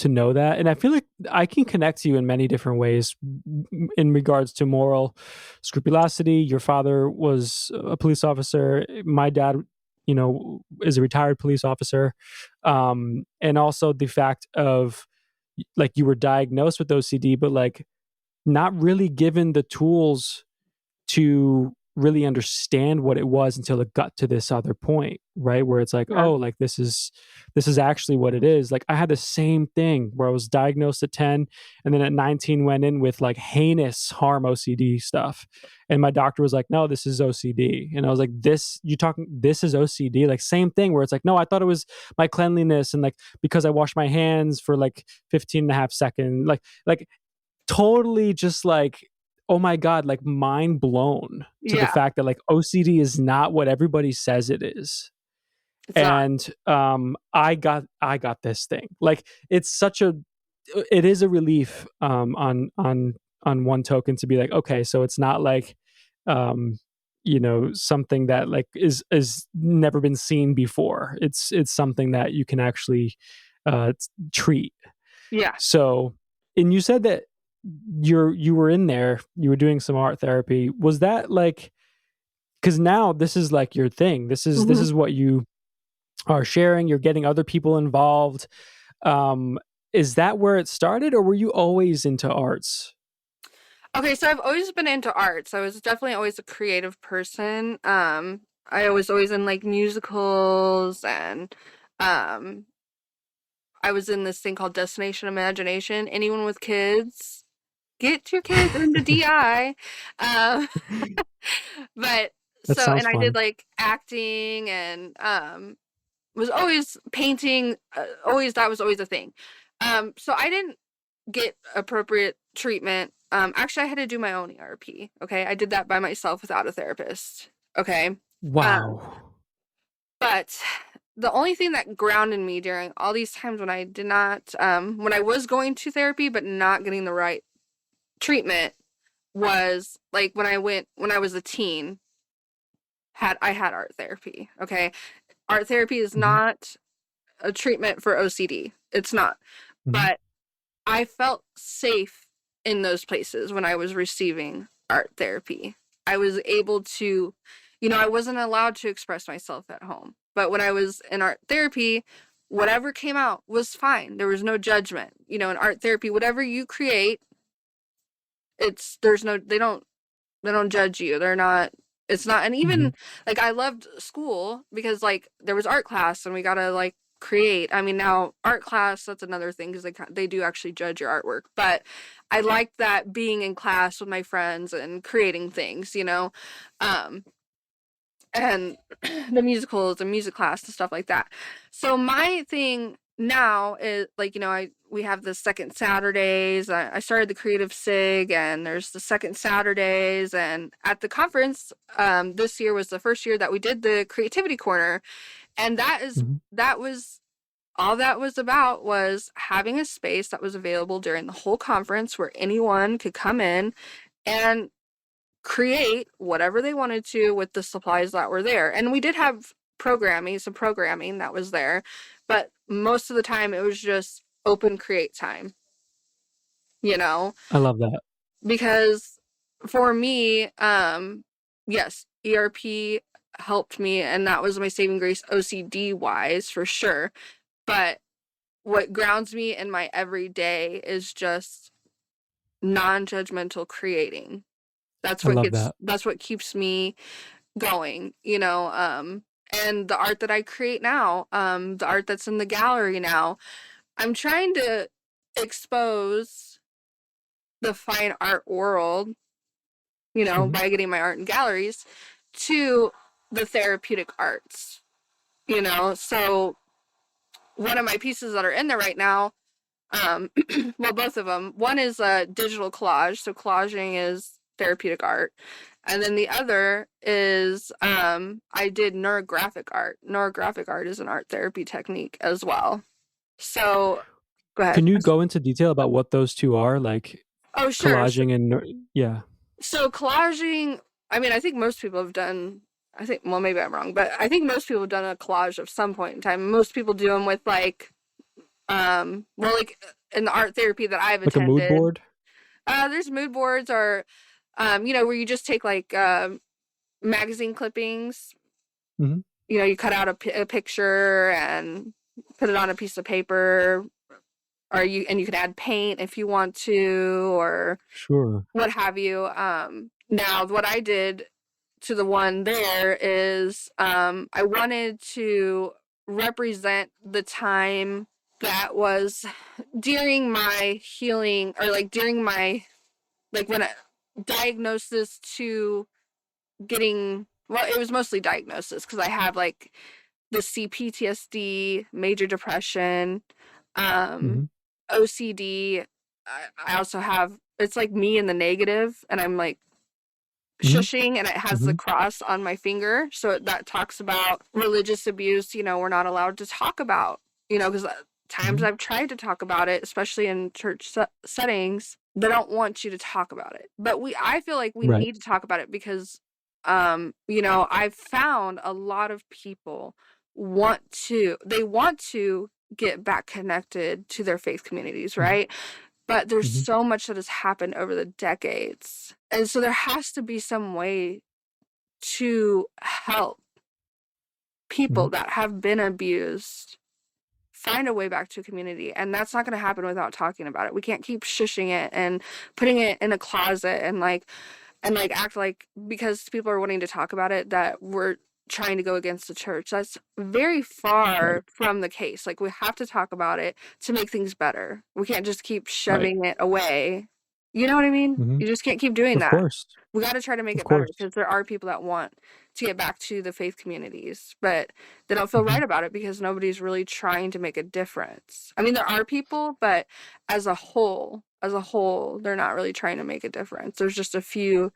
know that. And I feel like I can connect to you in many different ways in regards to moral scrupulosity. Your father was a police officer. My dad, is a retired police officer. And also the fact of like you were diagnosed with OCD, but like not really given the tools to really understand what it was until it got to this other point, right? Where it's like, Yeah. oh, like this is actually what it is. Like I had the same thing where I was diagnosed at 10 and then at 19 went in with like heinous harm OCD stuff. And my doctor was like, no, this is OCD. And I was like, this is OCD? Like same thing where it's like, no, I thought it was my cleanliness and like because I washed my hands for like 15 and a half seconds. Like totally just like, oh my god, like mind blown to the Yeah, fact that like OCD is not what everybody says it is. it's not. And I got this thing. Like it is a relief on one token to be like, okay, so it's not like um something that like is never been seen before. It's something that you can actually treat. Yeah. So, and you said that you were in there, you were doing some art therapy. Was that like, because now this is like your thing. This Hmm. is what you are sharing. You're getting other people involved. Um, is that where it started, or were you always into arts? Okay, so I've always been into arts. I was definitely always a creative person. I was always in like musicals and um I was in this thing called Destination Imagination. Anyone with kids, get your kids into DI. Um, but That so, sounds and I did fun. like acting and was always painting. Always that was always a thing. So I didn't get appropriate treatment. Actually, I had to do my own ERP. Okay, I did that by myself without a therapist. Okay, um, Wow. but the only thing that grounded me during all these times when I did not, when I was going to therapy but not getting the right treatment was like when I was a teen. I had art therapy. Okay, art therapy is Hmm. not a treatment for OCD. It's not, Hmm. but I felt safe in those places when I was receiving art therapy. I was able to, I wasn't allowed to express myself at home. But when I was in art therapy, whatever came out was fine. There was no judgment. In art therapy, whatever you create, there's no, they don't judge you. They're not, it's not, and Hmm. even like I loved school because like there was art class and we gotta like create. I mean, now art class, that's another thing because they do actually judge your artwork, but I liked that being in class with my friends and creating things, um, and the musicals and music class and stuff like that. So my thing now is like, we have the second Saturdays. I started the Creative SIG and there's the second Saturdays. And at the conference, this year was the first year that we did the creativity corner. And Hmm. that was all that was about was having a space that was available during the whole conference where anyone could come in and create whatever they wanted to with the supplies that were there. And we did have some programming that was there, but most of the time it was just open create time, you know, I love that. because for me, yes, ERP. helped me, and that was my saving grace OCD wise for sure. But what grounds me in my everyday is just non-judgmental creating. I love that. That's what keeps me going, you know. And the art that I create now, the art that's in the gallery now, I'm trying to expose the fine art world, you know, Mhm. by getting my art in galleries, to the therapeutic arts, you know. So one of my pieces that are in there right now, well, both of them. One is a digital collage, so collaging is therapeutic art, and then the other is I did neurographic art. Neurographic art is an art therapy technique as well. So go ahead. Can you go into detail about what those two are, like Oh, sure. collaging and yeah? So collaging, I mean, I think most people have done, I think, well, maybe I'm wrong, but I think most people have done a collage of some point in time. Most people do them with like, well, like in the art therapy that I've Like a mood attended, board? there's mood boards or, you know, where you just take like magazine clippings, Hmm. you know, you cut out a picture and put it on a piece of paper, or you can add paint if you want to, or Sure. what have you. Now, what I did to the one there is I wanted to represent the time that was during my healing, or like during my, like when I diagnosis to getting, well, it was mostly diagnosis because I have like the CPTSD, major depression, um, Hmm. OCD. I also have, it's like me in the negative, and I'm like Hmm. shushing, and it has the Hmm. cross on my finger. So that talks about religious abuse, you know, we're not allowed to talk about, you know, because times Hmm. I've tried to talk about it, especially in church settings, they don't want you to talk about it. But I feel like we Right. need to talk about it because, you know, I've found a lot of people they want to get back connected to their faith communities, Hmm. right? But there's Hmm. so much that has happened over the decades. And so there has to be some way to help Hmm. people that have been abused find a way back to a community. And that's not going to happen without talking about it. We can't keep shushing it and putting it in a closet and like act like because people are wanting to talk about it that we're trying to go against the church. That's very Right. far from the case. Like we have to talk about it to make things better. We can't just keep Right. shoving it away. You know what I mean? Hmm. You just can't keep doing Of that. course. We got to try to make Of it better course. because there are people that want to get back to the faith communities, but they don't feel Hmm. right about it because nobody's really trying to make a difference. I mean, there are people, but as a whole, they're not really trying to make a difference. There's just a few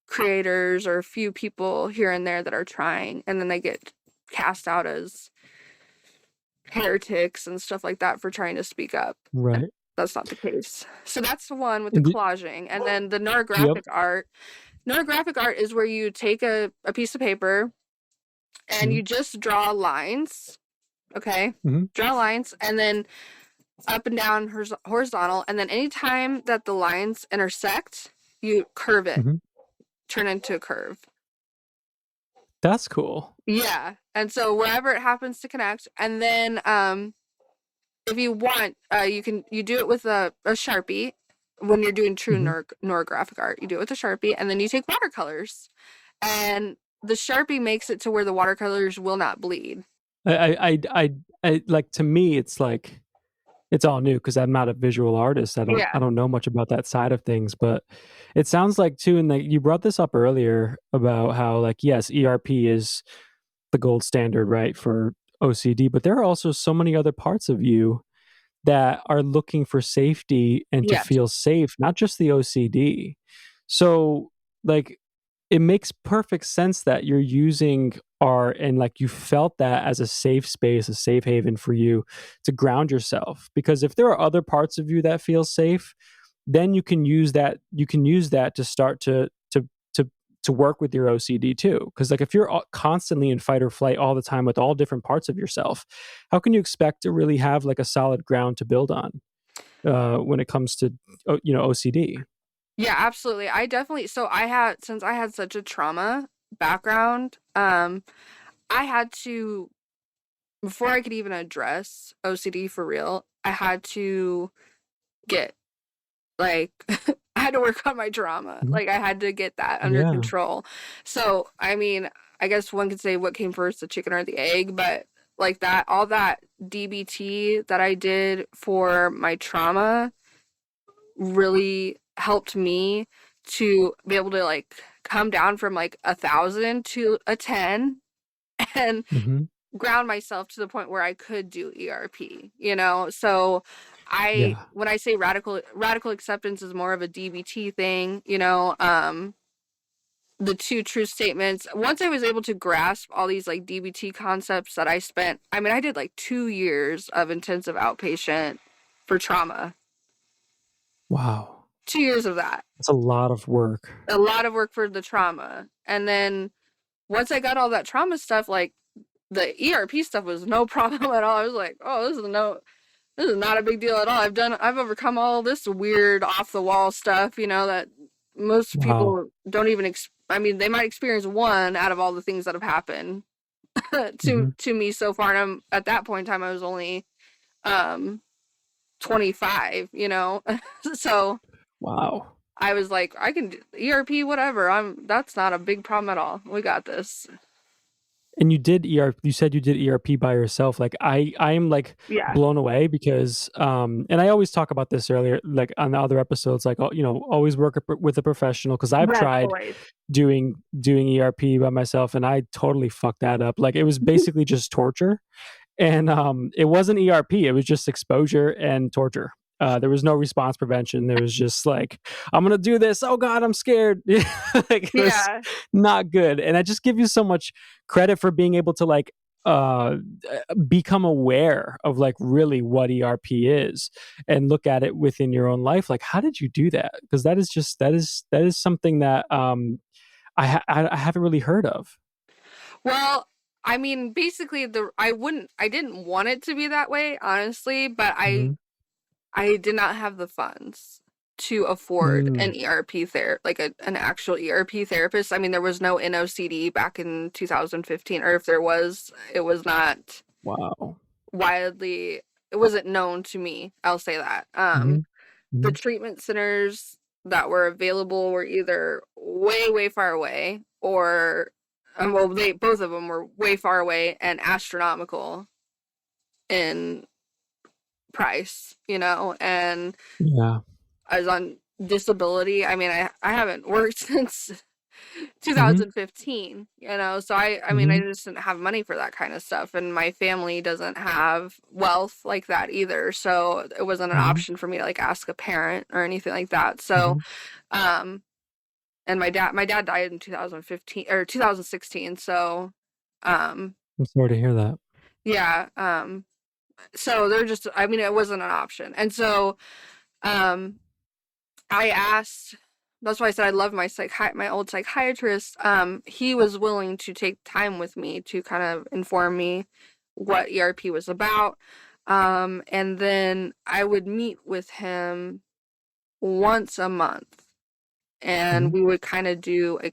creators or a few people here and there that are trying, and then they get cast out as heretics and stuff like that for trying to speak up. And Right. that's not the case. So that's the one with the And collaging. And then the yep. neurographic art. Neurographic art is where you take a piece of paper and Hmm. you just draw lines. Okay. Hmm. Draw lines and then up and down horizontal. And then anytime that the lines intersect, you curve it, Hmm. turn into a curve. That's cool. Yeah. And so wherever it happens to connect, and then if you want, you do it with a Sharpie when you're doing true Hmm. neurographic art. You do it with a Sharpie, and then you take watercolors, and the Sharpie makes it to where the watercolors will not bleed. Like, to me, it's like it's all new because I'm not a visual artist. I Yeah. don't know much about that side of things, but it sounds like too. And like you brought this up earlier about how, like, yes, ERP is the gold standard, right, for OCD, but there are also so many other parts of you that are looking for safety and to Yes. feel safe, not just the OCD. So, like, it makes perfect sense that you're using art and like you felt that as a safe space, a safe haven for you to ground yourself. Because if there are other parts of you that feel safe, then you can use that. You can use that to start to to work with your OCD too. Because like if you're constantly in fight or flight all the time with all different parts of yourself, how can you expect to really have like a solid ground to build on when it comes to OCD? Yeah, absolutely. I definitely, so I had, since I had such a trauma background, I had to, before I could even address OCD for real, I had to get like I had to work on my trauma. Mhm. Like I had to get that under Yeah. control. So, I mean, I guess one could say what came first, the chicken or the egg, but like that, all that DBT that I did for my trauma really helped me to be able to like come down from like 1,000 to a 10 and Hmm. ground myself to the point where I could do ERP, you know? So I Yeah. when I say radical acceptance is more of a DBT thing, you know, the two true statements. Once I was able to grasp all these like DBT concepts that I mean, I did like 2 years of intensive outpatient for trauma. Wow. 2 years of that. That's a lot of work. A lot of work for the trauma. And then once I got all that trauma stuff, like the ERP stuff was no problem at all. I was like, oh, this is not a big deal at all. I've overcome all this weird off the wall stuff, you know, that most Wow. people don't even, I mean, they might experience one out of all the things that have happened Hmm. to me so far. And at that point in time, I was only, um, 25, you know? So Wow. I was like, I can do ERP, whatever. That's not a big problem at all. We got this. And you did ERP, you said you did ERP by yourself. Like I'm like Yeah. blown away because and I always talk about this earlier, like on the other episodes, like, oh, you know, always work with a professional, because I've Yes, tried always. doing ERP by myself and I totally fucked that up. Like it was basically just torture. And it wasn't ERP, it was just exposure and torture. There was no response prevention. There was just like, I'm gonna do this. Oh God, I'm scared. Like it was Yeah. not good. And I just give you so much credit for being able to like become aware of like really what ERP is and look at it within your own life. Like, how did you do that? Because that is something that I haven't really heard of. Well, I mean, basically I didn't want it to be that way, honestly, but Hmm. I did not have the funds to afford Mm. an ERP like an actual ERP therapist. I mean, there was no NOCD back in 2015, or if there was, it was not Wow. widely, it wasn't known to me. I'll say that. Hmm. The Hmm. treatment centers that were available were either way, way far away or, well, they both of them were way far away and astronomical in price, you know, and Yeah. I was on disability. I mean, I haven't worked since Hmm. 2015, you know, so I mean, I Hmm. just didn't have money for that kind of stuff, and my family doesn't have wealth like that either, so it wasn't an Hmm. option for me to like ask a parent or anything like that. So, Hmm. um, and my dad died in 2015 or 2016, so, um, I'm sorry to hear that. yeah, so they're just, I mean, it wasn't an option, and so, um, I asked. That's why I said I love my old psychiatrist. He was willing to take time with me to kind of inform me what ERP was about. And then I would meet with him once a month, and Hmm. we would kind of do a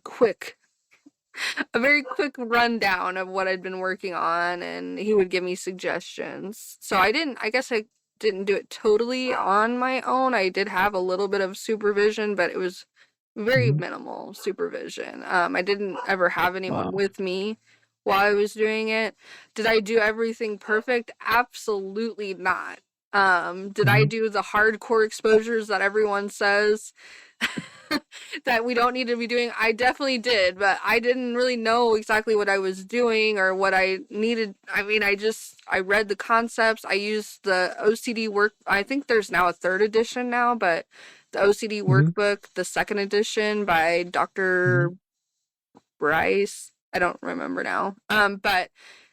very quick rundown of what I'd been working on, and he would give me suggestions. So I guess I didn't do it totally on my own. I did have a little bit of supervision, but it was very Hmm. minimal supervision. I didn't ever have anyone Wow. with me while I was doing it. Did I do everything perfect? Absolutely not. Did I Hmm. do the hardcore exposures that everyone says that we don't need to be doing? I definitely did, but I didn't really know exactly what I was doing or what I needed. I mean, I read the concepts. I used the OCD work. I think there's now a third edition now, but the OCD Hmm. workbook, the second edition by Hmm. Dr. Bryce. I don't remember now. But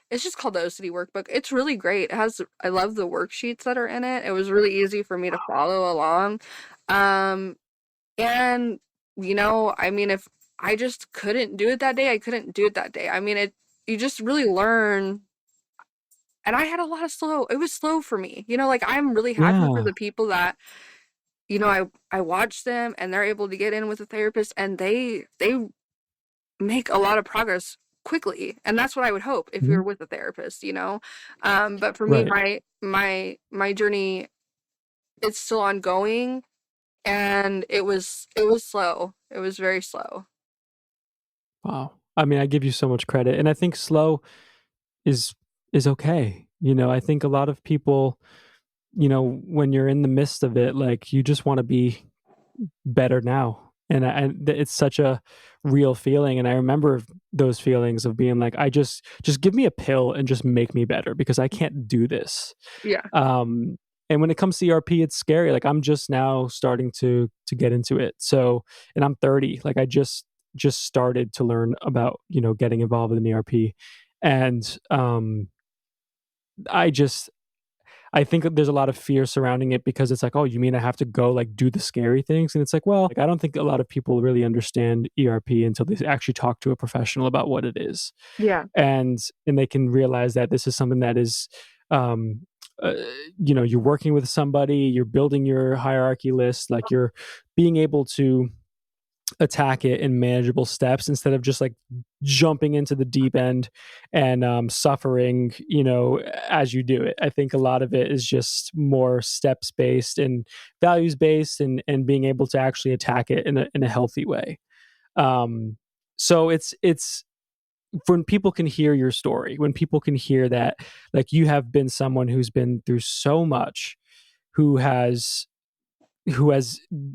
it's just called the OCD workbook. It's really great. I love the worksheets that are in it. It was really easy for me to follow along. Um, and, you know, I mean, if I just couldn't do it that day, I couldn't do it that day. I mean, you just really learn. And I had a lot of it was slow for me. You know, like I'm really happy for Yeah. the people that, you know, I watch them and they're able to get in with a therapist and they make a lot of progress quickly, and that's what I would hope if Mhm. you're with a therapist, you know. But for me, Right. my journey, it's still ongoing, and it was slow. It was very slow. Wow. I mean, I give you so much credit, and I think slow is is okay. I think a lot of people, when you're in the midst of it, like you just want to be better now. And it's such a real feeling. And I remember those feelings of being like, just give me a pill and just make me better because I can't do this. Yeah. Um, and when it comes to ERP, it's scary. Like I'm just now starting to get into it. So, and I'm 30. Like I just started to learn about getting involved in ERP, and I just I think that there's a lot of fear surrounding it because it's like, "Oh, you mean I have to go, like, do the scary things?" And it's like, well, like, I don't think a lot of people really understand ERP until they actually talk to a professional about what it is. Yeah. And they can realize that this is something that is, um, uh, you're working with somebody, you're building your hierarchy list, like, you're being able to attack it in manageable steps instead of just like jumping into the deep end and suffering as you do it. I think a lot of it is just more steps based and values based, and being able to actually attack it in a healthy way. So it's when people can hear your story, when people can hear that like you have been someone who's been through so much, who has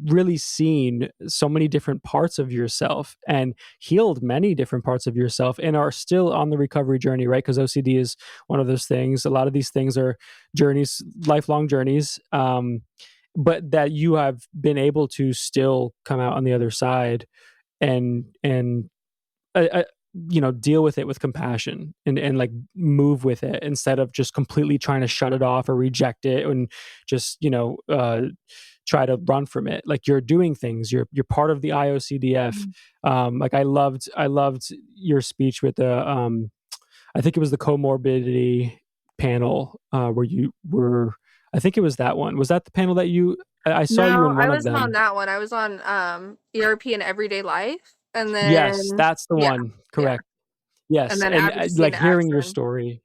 really seen so many different parts of yourself and healed many different parts of yourself and are still on the recovery journey, right? Because OCD is one of those things. A lot of these things are journeys, lifelong journeys. But that you have been able to still come out on the other side and uh, uh, deal with it with compassion and like move with it instead of just completely trying to shut it off or reject it and just try to run from it. Like you're doing things, you're part of the IOCDF. Mhm. Like I loved your speech with the I think it was the comorbidity panel where you were. I think it was that one. Was that the panel that I saw you No, in I one of wasn't on them? that one. I was on ERP in everyday life, and Yes, then that's the yeah, one. yeah, Correct. and Yes, then and advocacy like and hearing your action. story.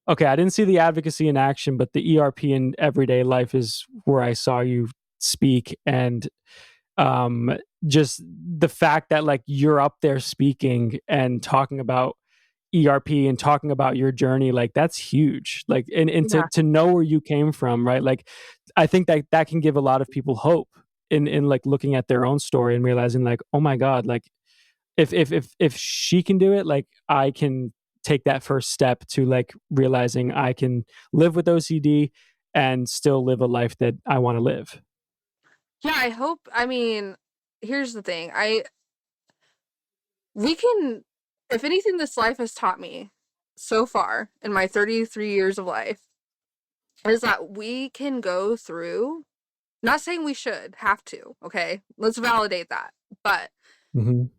Okay, I didn't see the advocacy in action, but the ERP in everyday life is where I saw you speak. And um just the fact that like you're up there speaking and talking about ERP and talking about your journey, like that's huge. Like and to Yeah. know where you came from, right? Like I think that that can give a lot of people hope in like looking at their own story and realizing like, oh my God, like if she can do it, like I can take that first step to like realizing I can live with OCD and still live a life that I want to live. Yeah, I hope. I mean, here's the thing. We can, if anything, this life has taught me so far in my 33 years of life is that we can go through, not saying we should have to, okay? Let's validate that. But Hmm.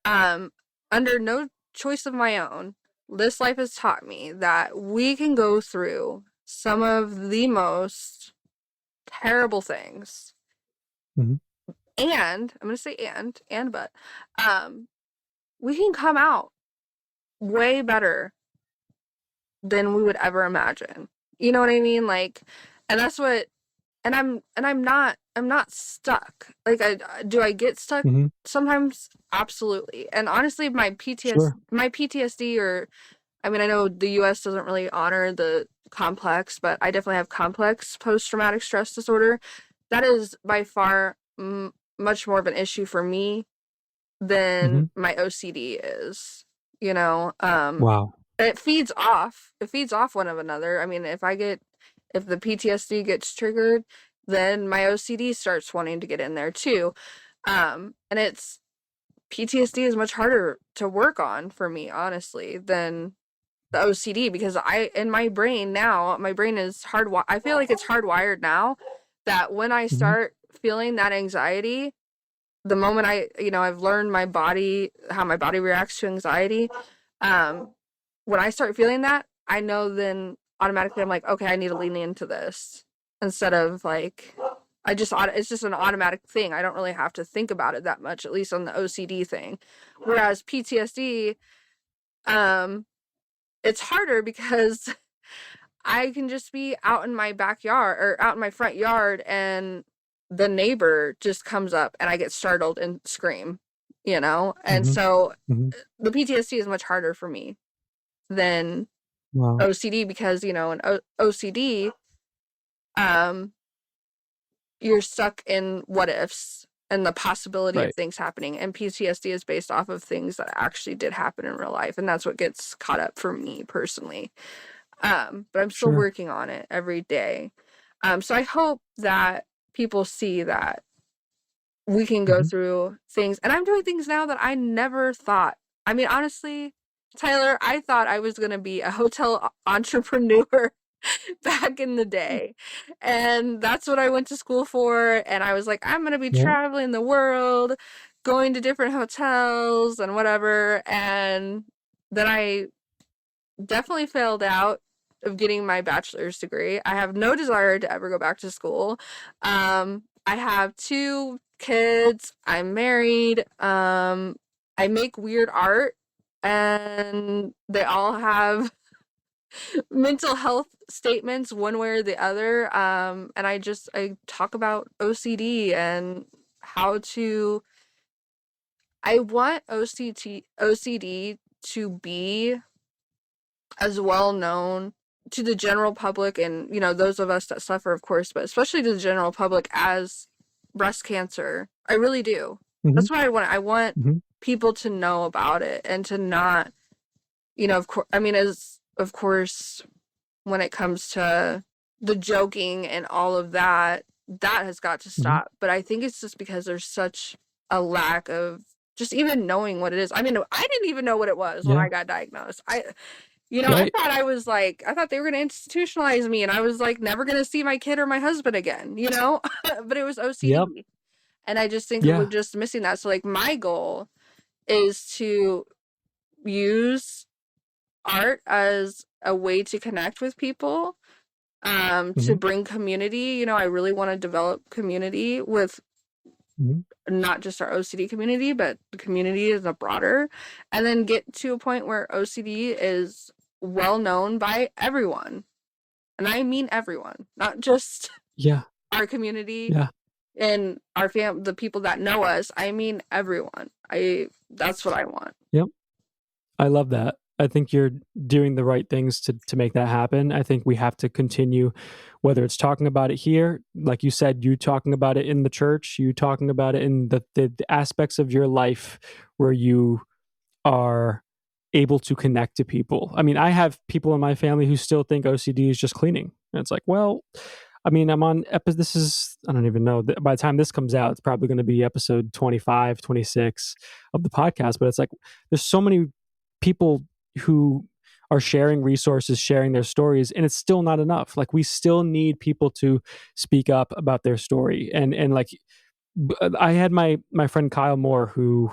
um under no choice of my own, this life has taught me that we can go through some of the most terrible things. Hmm. And I'm going to say and but um we can come out way better than we would ever imagine. You know what I mean? Like, and that's what, and I'm not stuck. Like, do I get stuck Hmm. sometimes? Absolutely. And honestly, Sure. my PTSD, or I mean, I know the US doesn't really honor the complex, but I definitely have complex post-traumatic stress disorder. That is by far much more of an issue for me than Hmm. my OCD is. You know, Wow. it feeds off one of another. I mean, if the PTSD gets triggered, then my OCD starts wanting to get in there too. And it's PTSD is much harder to work on for me, honestly, than the OCD, because in my brain now, my brain is I feel like it's hardwired now that when I Hmm. start feeling that anxiety, the moment I've learned how my body reacts to anxiety. Um, when I start feeling that, I know then automatically I'm like, okay, I need to lean into this instead of like, it's just an automatic thing. I don't really have to think about it that much, at least on the OCD thing. Whereas PTSD, um, it's harder because I can just be out in my backyard or out in my front yard and the neighbor just comes up and I get startled and scream, you know? And Hmm. so Hmm. the PTSD is much harder for me than Wow. OCD because, you know, in OCD, um, you're stuck in what ifs and the possibility of Right. things happening. And PTSD is based off of things that actually did happen in real life. And that's what gets caught up for me personally. But I'm still Sure. working on it every day. So I hope that people see that we can go Hmm. through things. And I'm doing things now that I never thought. I mean, honestly, Tyler, I thought I was going to be a hotel entrepreneur back in the day. And that's what I went to school for. And I was like, I'm going to be Yeah. traveling the world, going to different hotels and whatever. And then I definitely failed out of getting my bachelor's degree. I have no desire to ever go back to school. I have 2 kids. I'm married. I make weird art and they all have mental health statements one way or the other. And I talk about OCD and how to I want OCD to be as well known to the general public and, you know, those of us that suffer, of course, but especially to the general public as breast cancer. I really do. Hmm. That's what I want. I want Hmm. people to know about it and to not, you know, of course, I mean, as of course, when it comes to the joking and all of that, that has got to Hmm. stop. But I think it's just because there's such a lack of just even knowing what it is. I mean, I didn't even know what it was when Yeah. I got diagnosed. Right. I thought they were going to institutionalize me and I was like never going to see my kid or my husband again, you know? But it was Yep. OCD. And I just think we're Yeah. just missing that. So like my goal is to use art as a way to connect with people, to Hmm. bring community. You know, I really want to develop community with Hmm. not just our OCD community, but the community as a broader, and then get to a point where OCD is well known by everyone. And I mean everyone, not just Yeah. our community Yeah. and the people that know us. I mean everyone. That's what I want. Yep. I love that. I think you're doing the right things to make that happen. I think we have to continue, whether it's talking about it here, like you said, you talking about it in the church, you talking about it in the aspects of your life where you are able to connect to people. I mean, I have people in my family who still think OCD is just cleaning. And it's like, well, I mean, this is, I don't even know. By the time this comes out, it's probably going to be episode 25, 26 of the podcast. But it's like, there's so many people who are sharing resources, sharing their stories, and it's still not enough. Like, we still need people to speak up about their story. And like, I had my friend Kyle Moore, who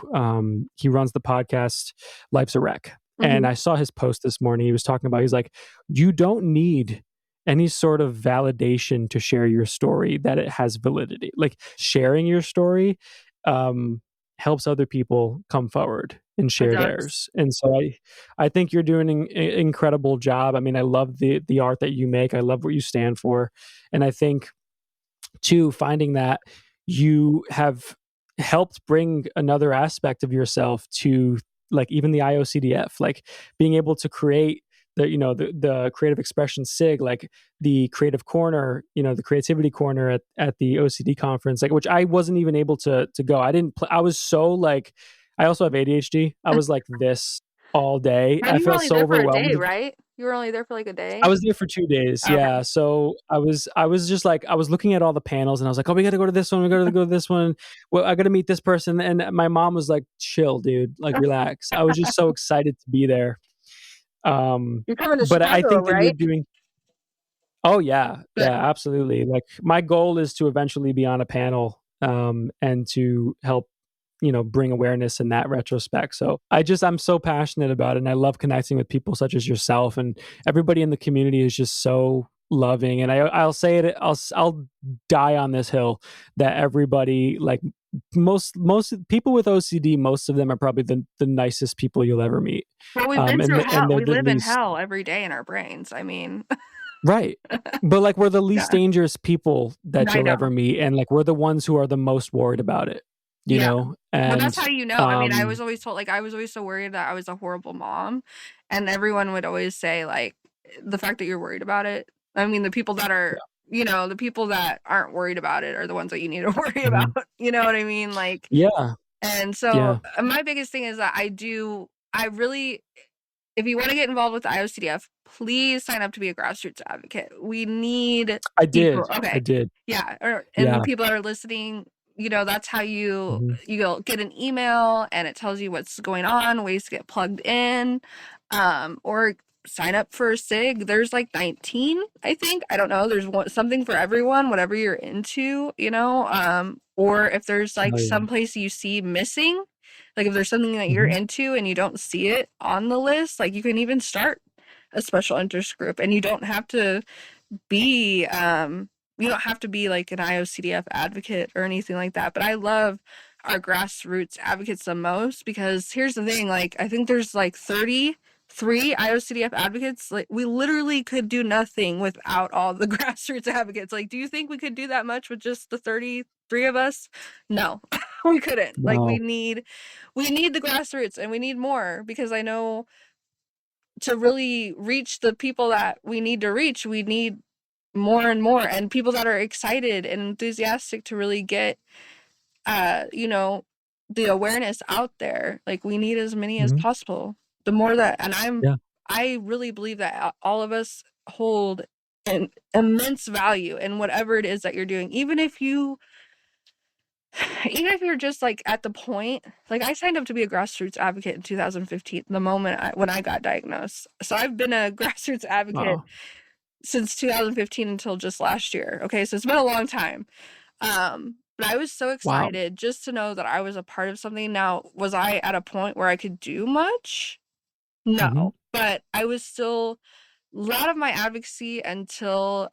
he runs the podcast Life's a Wreck, and Mm-hmm. I saw his post this morning. He was talking about, he's like, you don't need any sort of validation to share your story that it has validity. Like, sharing your story helps other people come forward and It share does. theirs. And so I think you're doing an incredible job. I mean, I love the art that you make. I love what you stand for, and I think too, finding that you have helped bring another aspect of yourself to, like, even the IOCDF, like being able to create the creative expression SIG, like the creative corner, the creativity corner at the OCD conference, like, which I wasn't even able to go. I didn't I was so like, I also have ADHD. I was like this all day. And I you were felt only so there for a day, overwhelmed. right? You were only there for like a I day. was there for 2 days, Okay. yeah, so I was just like, I was looking at all the panels, and I was like, "Oh, we gotta go to this one, we gotta go to this one. Well, I gotta meet this person," and my mom was like, "Chill, dude, like, relax." I was just so excited to be there, You're coming to but I Chicago, think that you're right? doing. Oh, yeah, Good. yeah, absolutely, like, my goal is to eventually be on a panel, and to help, bring awareness in that retrospect. So I'm so passionate about it, and I love connecting with people such as yourself, and everybody in the community is just so loving. And I'll say it, I'll die on this hill that everybody, like, most people with OCD, most of them are probably the nicest people you'll ever meet. Well, we've been through And hell. they're We the live in least hell every day in our brains. I mean, right. But like we're the least yeah, dangerous people that I you'll ever know. meet, and like we're the ones who are the most worried about it, you Yeah. know? Well, And that's how you know. I mean, I was always told, like, I was always so worried that I was a horrible mom. And everyone would always say, like, the fact that you're worried about it. I mean, the people that are, the people that aren't worried about it are the ones that you need to worry about. Mhm. You know what I mean? Like, Yeah, and so yeah. my biggest thing is that I really, if you want to get involved with the IOCDF, please sign up to be a grassroots advocate. We need people. I Okay. did. Yeah. And the Yeah. people that are listening, that's how Mhm. you'll get an email and it tells you what's going on, ways to get plugged in, or sign up for a SIG. There's like 19, I think. I don't know. There's something for everyone, whatever you're into, or if there's like Hell yeah. some place you see missing, like if there's something that you're Mhm. into and you don't see it on the list, like you can even start a special interest group, and be you don't have to be like an IOCDF advocate or anything like that. But I love our grassroots advocates the most, because here's the thing, like I think there's like 33 IOCDF advocates. Like we literally could do nothing without all the grassroots advocates. Like, do you think we could do that much with just the 33 of us? No. We couldn't. Like Wow. we need the grassroots, and we need more, because I know to really reach the people that we need to reach, we need more and more, and people that are excited and enthusiastic to really get you know the awareness out there. Like we need as many as Mhm. possible. The more that, and Yeah. I really believe that all of us hold an immense value in whatever it is that you're doing, even if you're just like at the point, like I signed up to be a grassroots advocate in 2015, the moment when I got diagnosed. So I've been a grassroots advocate Wow. since 2015 until just last year. Okay, so it's been a long time. But I was so Wow. excited just to know that I was a part of something. Now, was I at a point where I could do much? Mhm. No, but I was still, a lot of my advocacy until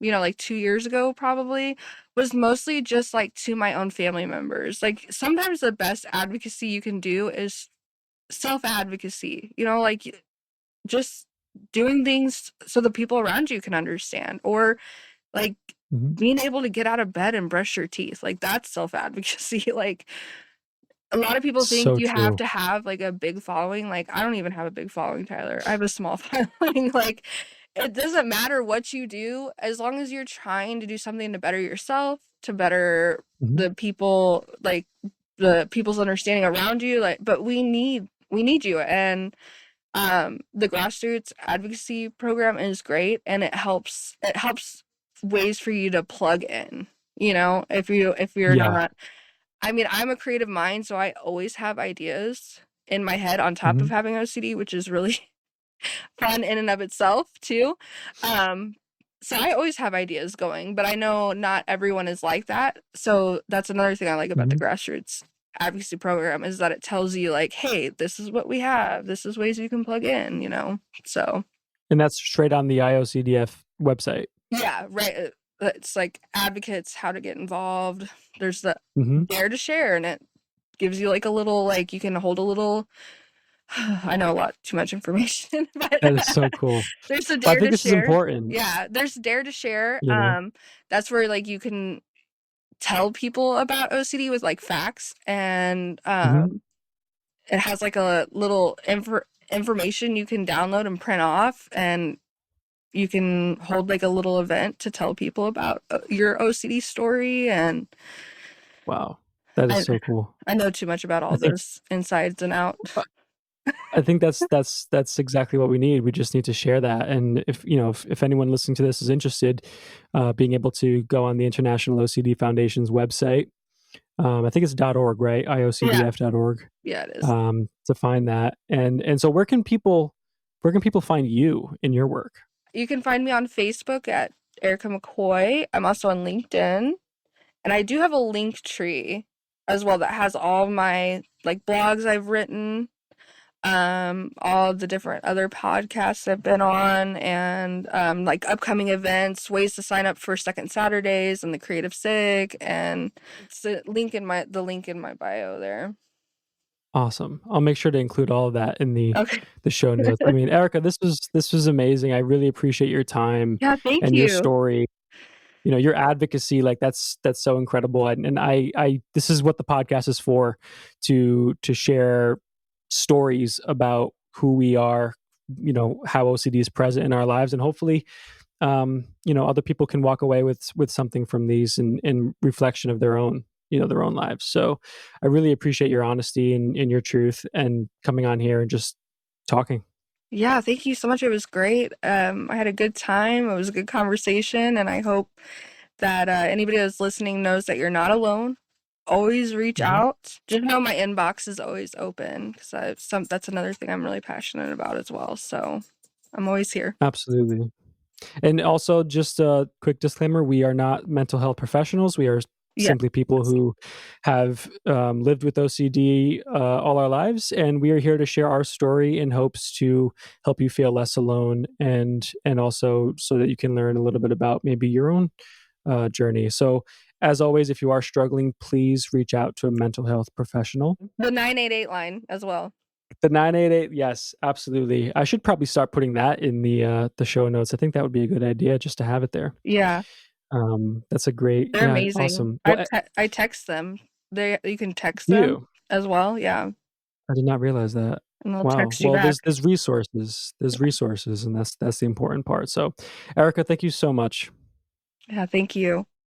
like 2 years ago probably was mostly just like to my own family members. Like sometimes the best advocacy you can do is self advocacy, like just doing things so the people around you can understand, or like Mhm. being able to get out of bed and brush your teeth. Like that's self advocacy. Like a lot of people think So you have true. to have like a big following. Like I don't even have a big following, Tyler. I have a small following. Like it doesn't matter what you do, as long as you're trying to do something to better yourself, to better Mhm. the people, like the people's understanding around you. Like, but we need you. And the grassroots advocacy program is great, and it helps ways for you to plug in, if you're Yeah. not. I mean, I'm a creative mind, so I always have ideas in my head on top of Mhm. having OCD, which is really fun in and of itself too. Um, so I always have ideas going, but I know not everyone is like that. So that's another thing I like about the Mhm. grassroots advocacy program, is that it tells you like, hey, this is what we have. This is ways you can plug in. So And that's straight on the IOCDF website. yeah, right. It's like advocates, how to get involved. There's the Mhm. dare to share, and it gives you like a little, like you can hold a little. I know a lot too much information, but That is so cool. there's a But I dare think to this is share. important, Yeah, there's dare to share. you know? That's where like you can tell people about OCD with like facts, and Mhm. it has like a little information you can download and print off, and you can hold like a little event to tell people about your OCD story. And Wow. That is I so cool. I know too much about I all think those insides and out. I think that's exactly what we need. We just need to share that, and if anyone listening to this is interested, being able to go on the International OCD Foundation's website, I think it's .org, right? Yeah, IOCDF.org, yeah, it is. to find that. And so where can people find you in your work? You can find me on Facebook at Erika McCoy. I'm also on LinkedIn, and I do have a link tree as well that has all my like blogs I've written. all the different other podcasts I've been on, and like upcoming events, ways to sign up for Second Saturdays and the Creative Sig, and it's the link in my bio there. Awesome. I'll make sure to include all of that in Okay. the show notes. I mean, Erika, this was amazing. I really appreciate your time Yeah, thank and your you. story. You know, your advocacy, like that's so incredible. And I this is what the podcast is for, to share stories about who we are, you know, how OCD is present in our lives, and hopefully you know, other people can walk away with something from these in reflection of their own, you know, their own lives. So I really appreciate your honesty and your truth and coming on here and just talking. Yeah, thank you so much. It was great. I had a good time. It was a good conversation, and I hope that anybody that's listening knows that you're not alone. Always reach Mhm. out. Just know my inbox is always open because that's another thing I'm really passionate about as well. So I'm always here. Absolutely. And also, just a quick disclaimer: we are not mental health professionals. We are Yeah. simply people who have lived with OCD all our lives, and we are here to share our story in hopes to help you feel less alone, and also so that you can learn a little bit about maybe your own journey. So, as always, if you are struggling, please reach out to a mental health professional. The 988 line as well. The 988, yes, absolutely. I should probably start putting that in the show notes. I think that would be a good idea just to have it there. Yeah, That's a great, they're yeah, amazing. awesome. Well, I text them. You can text them you, as well. Yeah, I did not realize that. and they'll Wow. text you Well, back. there's resources. There's resources, and that's the important part. So, Erika, thank you so much. Yeah, thank you.